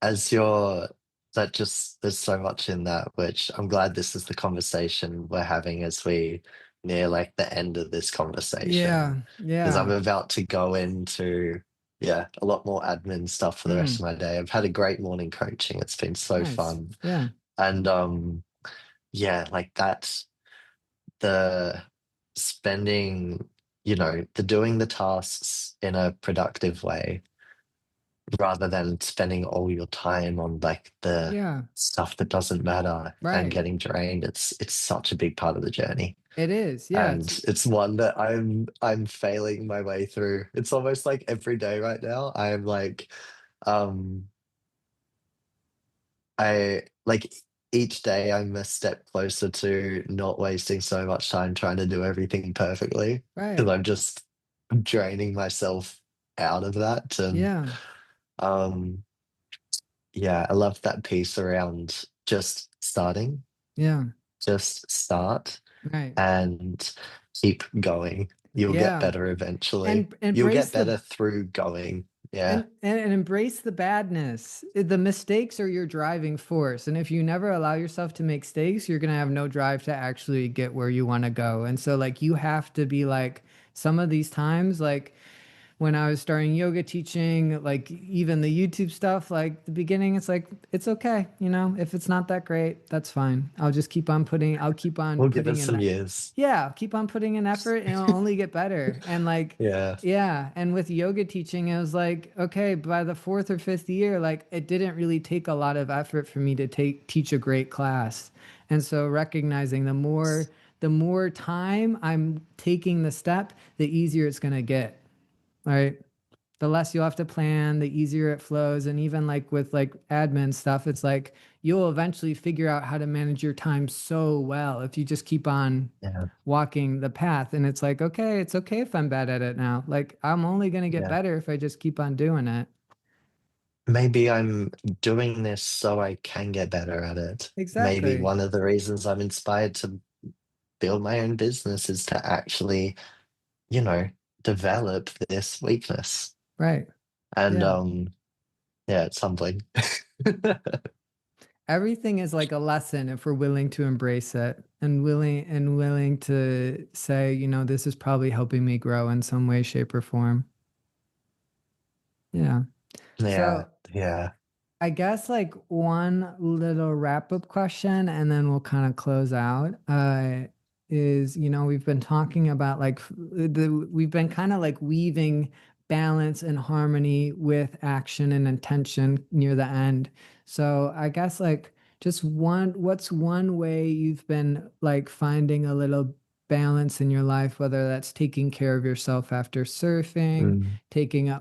as you're that just there's so much in that, which I'm glad this is the conversation we're having as we near like the end of this conversation. Yeah. Because I'm Yeah. about to go into yeah, a lot more admin stuff for the rest of Mm, my day. I've had a great morning coaching. It's been so nice. fun. Yeah. And yeah, like that's the spending, the doing the tasks in a productive way rather than spending all your time on like the Yeah. stuff that doesn't matter and Right. getting drained. It's such a big part of the journey. It is. Yeah. And it's one that I'm failing my way through. It's almost like every day right now. I'm like um I like each day I'm a step closer to not wasting so much time trying to do everything perfectly because Right. I'm just draining myself out of that. And Yeah. um yeah, I love that piece around just starting, Yeah. just start Right. and keep going. You'll get Yeah. better eventually. And You'll get embrace better the through going. Yeah. and embrace the badness. The mistakes are your driving force. And if you never allow yourself to make mistakes, you're gonna have no drive to actually get where you want to go. And so like you have to be like some of these times, like when I was starting yoga teaching, like even the YouTube stuff, like the beginning, it's like, it's okay. You know, if it's not that great, that's fine. I'll keep on We'll give it putting in some that. years. Yeah, keep on putting in effort and it'll only get better. And like, Yeah. yeah. And with yoga teaching, it was like, okay, by the fourth or fifth year, like it didn't really take a lot of effort for me to teach a great class. And so recognizing the more time I'm taking the step, the easier it's going to get. Right. The less you'll have to plan, the easier it flows. And even like with like admin stuff, it's like you'll eventually figure out how to manage your time so well if you just keep on Yeah. walking the path. And it's like, okay, it's okay if I'm bad at it now. Like I'm only going to get Yeah. better if I just keep on doing it. Maybe I'm doing this so I can get better at it. Maybe Exactly. one of the reasons I'm inspired to build my own business is to actually, you know, develop this weakness. Right. And Yeah. yeah, it's humbling. Everything is like a lesson if we're willing to embrace it and willing to say, this is probably helping me grow in some way, shape, or form. Yeah. Yeah, So yeah. I guess like one little wrap up question and then we'll kind of close out. is, we've been talking about like we've been kind of like weaving balance and harmony with action and intention near the end. So I guess like just what's one way you've been like finding a little balance in your life, whether that's taking care of yourself after surfing, Mm. taking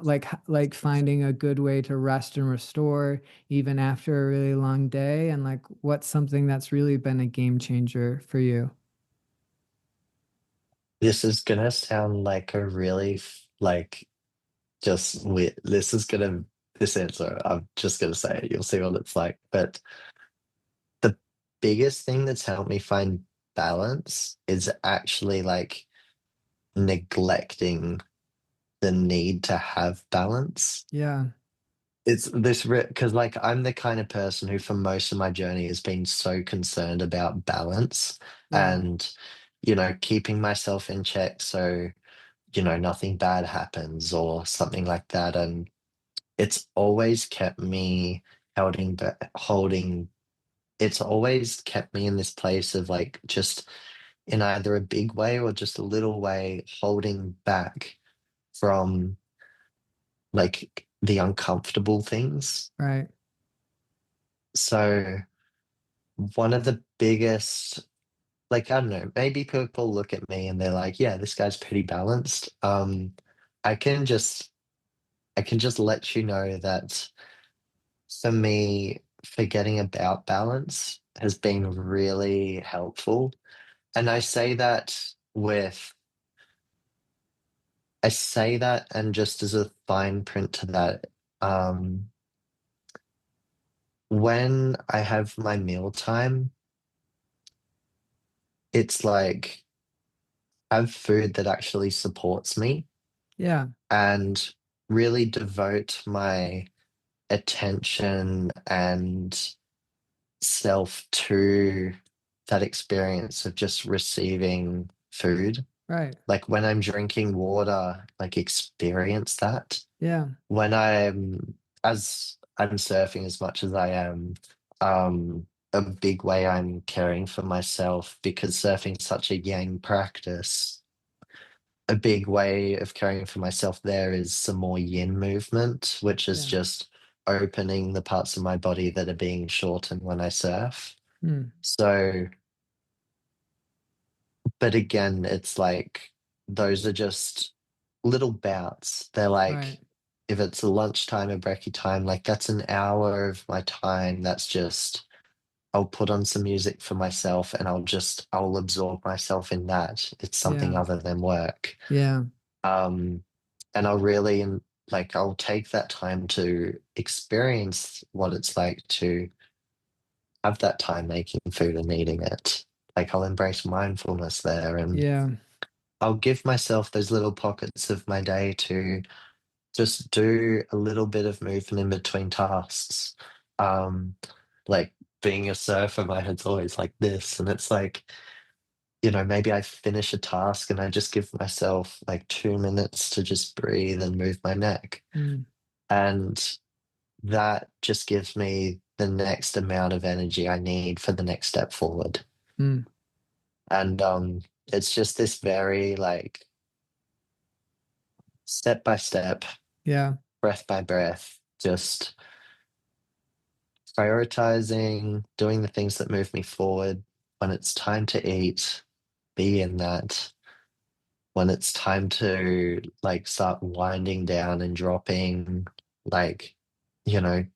like finding a good way to rest and restore even after a really long day, and like what's something that's really been a game changer for you? This is gonna sound like a really like just weird. This answer. I'm just gonna say it. You'll see what it's like. But the biggest thing that's helped me find balance is actually like neglecting the need to have balance. Yeah, It's this because like I'm the kind of person who for most of my journey has been so concerned about balance yeah, and keeping myself in check so nothing bad happens or something like that. And it's always kept me holding it's always kept me in this place of like just in either a big way or just a little way holding back from like the uncomfortable things. right. So one of the biggest, like, I don't know, maybe people look at me and they're like, yeah, this guy's pretty balanced. I can just I can just let you know that for me, forgetting about balance has been really helpful. And I say that and just as a fine print to that, um, when I have my mealtime, it's like have food that actually supports me Yeah, and really devote my attention and self to that experience of just receiving food. right. Like when I'm drinking water, like experience that. Yeah, When as I'm surfing as much as I am, a big way I'm caring for myself because surfing's such a yang practice. A big way of caring for myself there is some more yin movement, which is yeah. just opening the parts of my body that are being shortened when I surf. Mm, So, but again, it's like those are just little bouts. They're right. like, if it's a lunchtime or brekkie time, like that's an hour of my time. That's just, I'll put on some music for myself and I'll absorb myself in that. It's something Yeah, other than work. yeah, Um, and I'll take that time to experience what it's like to have that time making food and eating it. Like I'll embrace mindfulness there and yeah, I'll give myself those little pockets of my day to just do a little bit of movement in between tasks. Um, like being a surfer, my head's always like this, and it's like, maybe I finish a task and I just give myself like 2 minutes to just breathe and move my neck. mm, And that just gives me the next amount of energy I need for the next step forward. mm, And it's just this very like step by step, yeah, breath by breath, just prioritizing, doing the things that move me forward. When it's time to eat, be in that. When it's time to like start winding down and dropping, like,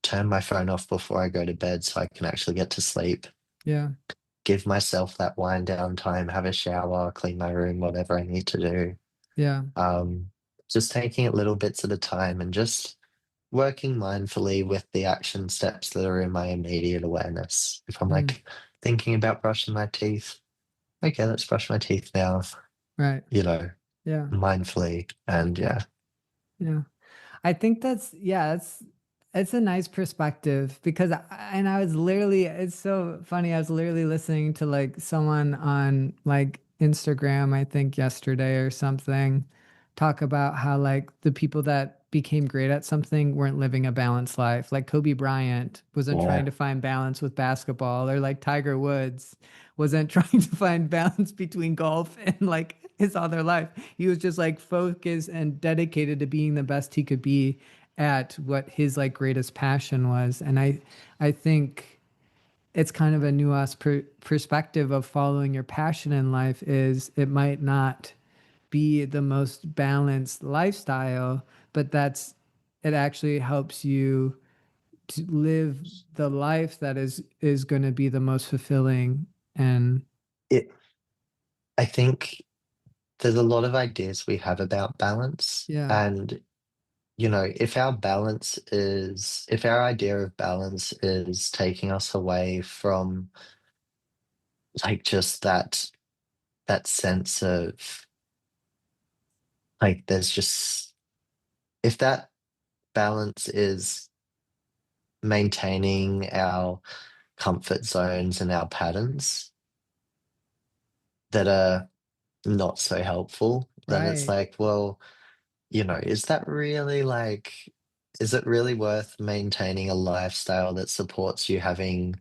turn my phone off before I go to bed so I can actually get to sleep. yeah, Give myself that wind down time, have a shower, clean my room, whatever I need to do. yeah, Um, just taking it little bits at a time and just working mindfully with the action steps that are in my immediate awareness. If I'm mm, like thinking about brushing my teeth, okay, let's brush my teeth now, right. you know, Yeah, mindfully. And yeah. yeah. I think that's yeah, it's a nice perspective because and I was literally it's so funny. I was literally listening to like someone on like Instagram, I think yesterday or something, talk about how like the people that became great at something weren't living a balanced life. Like Kobe Bryant wasn't trying Yeah. to find balance with basketball, or like Tiger Woods wasn't trying to find balance between golf and like his other life. He was just like focused and dedicated to being the best he could be at what his like greatest passion was. And I think it's kind of a nuanced perspective of following your passion in life is it might not be the most balanced lifestyle, but it actually helps you to live the life that is going to be the most fulfilling. And It, I think there's a lot of ideas we have about balance. yeah, And, if our idea of balance is taking us away from like just that sense of like, if that balance is maintaining our comfort zones and our patterns that are not so helpful, then it's right, like, well, is it really worth maintaining a lifestyle that supports you having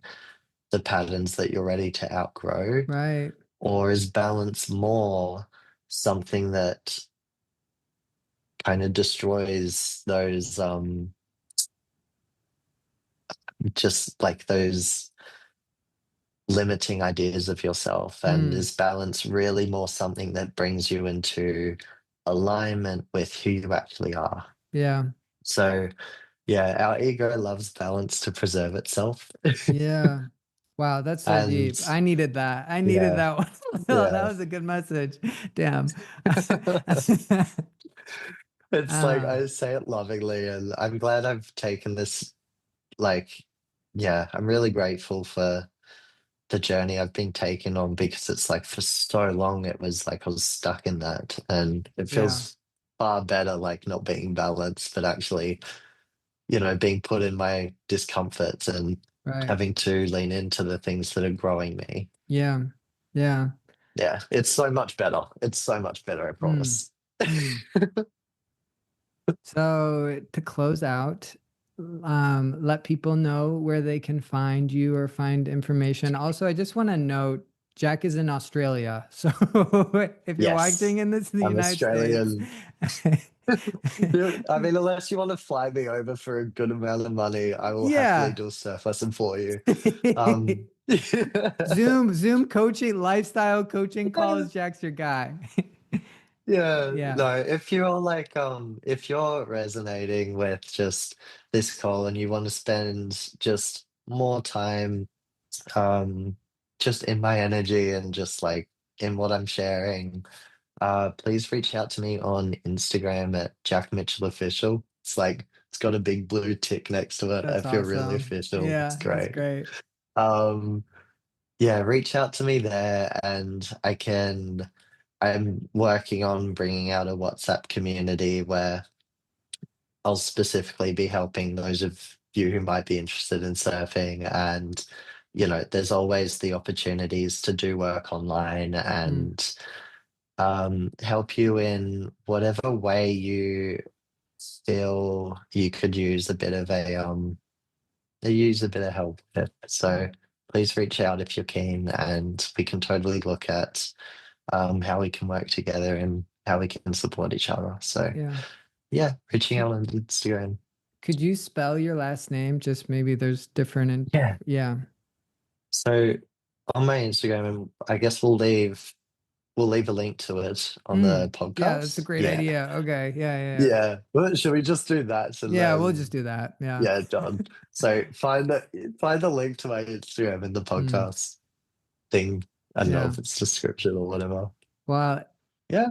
the patterns that you're ready to outgrow? right. Or is balance more something that kind of destroys just like those limiting ideas of yourself? And Mm, is balance really more something that brings you into alignment with who you actually are? yeah, So, yeah, our ego loves balance to preserve itself. yeah. Wow, that's so And deep. I needed that. I needed yeah, that one. Oh, that yeah. was a good message. Damn. It's like Ah, I say it lovingly, and I'm glad I've taken this. Like, yeah, I'm really grateful for the journey I've been taken on, because it's like for so long it was like I was stuck in that, and it yeah, feels far better like not being balanced, but actually, being put in my discomforts and right. having to lean into the things that are growing me. Yeah, yeah. Yeah, it's so much better. It's so much better, I Mm, promise. mm. So to close out, let people know where they can find you or find information. Also, I just want to note Jack is in Australia. So if you're watching Yes, in the I'm United States, Australian. I mean, unless you want to fly me over for a good amount of money, I will happily yeah. do a surf lesson for you. Yeah, Zoom coaching, lifestyle coaching calls, Jack's your guy. yeah. Yeah, No, if you're resonating with just this call and you want to spend just more time, um, just in my energy and just like in what I'm sharing, please reach out to me on Instagram at Jack Mitchell Official. It's got a big blue tick next to it. I that's feel really awesome. official. It's Yeah, that's great. great. Um, yeah, reach out to me there, and I'm working on bringing out a WhatsApp community where I'll specifically be helping those of you who might be interested in surfing. And, there's always the opportunities to do work online Mm, and help you in whatever way you feel you could use a bit of help with it. yeah, So please reach out if you're keen, and we can totally look at how we can work together and how we can support each other. So yeah. yeah, reaching out on Instagram. Could you spell your last name? Just maybe there's different and Yeah. yeah. So on my Instagram, and I guess we'll leave a link to it on the Mm, yeah, that's a podcast. great Yeah. idea. Okay. Yeah, yeah, yeah. Yeah. Well, should we just do that? And Yeah, we'll just then do that. Yeah. yeah, done. So find the link to my Instagram in the Mm, podcast thing. I don't know yeah. if it's description or whatever. Well, Yeah.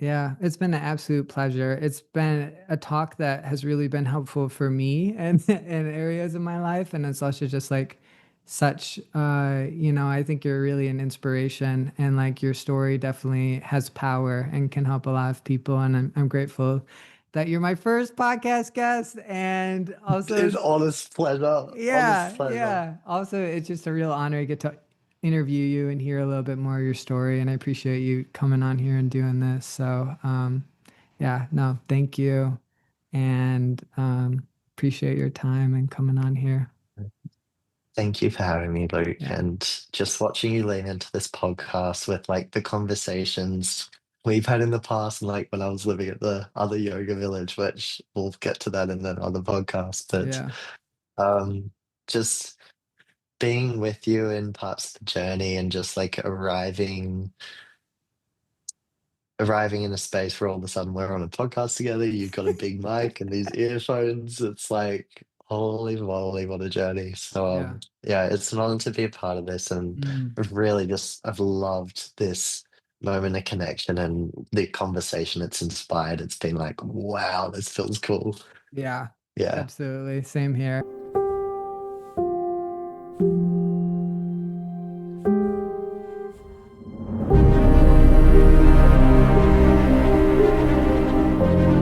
yeah, it's been an absolute pleasure. It's been a talk that has really been helpful for me and in areas of my life. And it's also just like such I think you're really an inspiration and like your story definitely has power and can help a lot of people. And I'm grateful that you're my first podcast guest. And also It's honest pleasure. Honest yeah, pleasure. yeah. Also, it's just a real honor to get to interview you and hear a little bit more of your story. And I appreciate you coming on here and doing this. So, yeah, no, thank you. and appreciate your time and coming on here. Thank you for having me, Luke. Yeah. And just watching you lean into this podcast with like the conversations we've had in the past, and like when I was living at the other yoga village, which we'll get to that in another podcast. But Yeah. um, just being with you in parts of the journey and just like arriving in a space where all of a sudden we're on a podcast together, you've got a big mic and these earphones. It's like, holy moly, what a journey. So Yeah. yeah, it's an honor to be a part of this. And Mm. I've loved this moment of connection and the conversation it's inspired. It's been like, wow, this feels cool. Yeah. Yeah. Absolutely. Same here.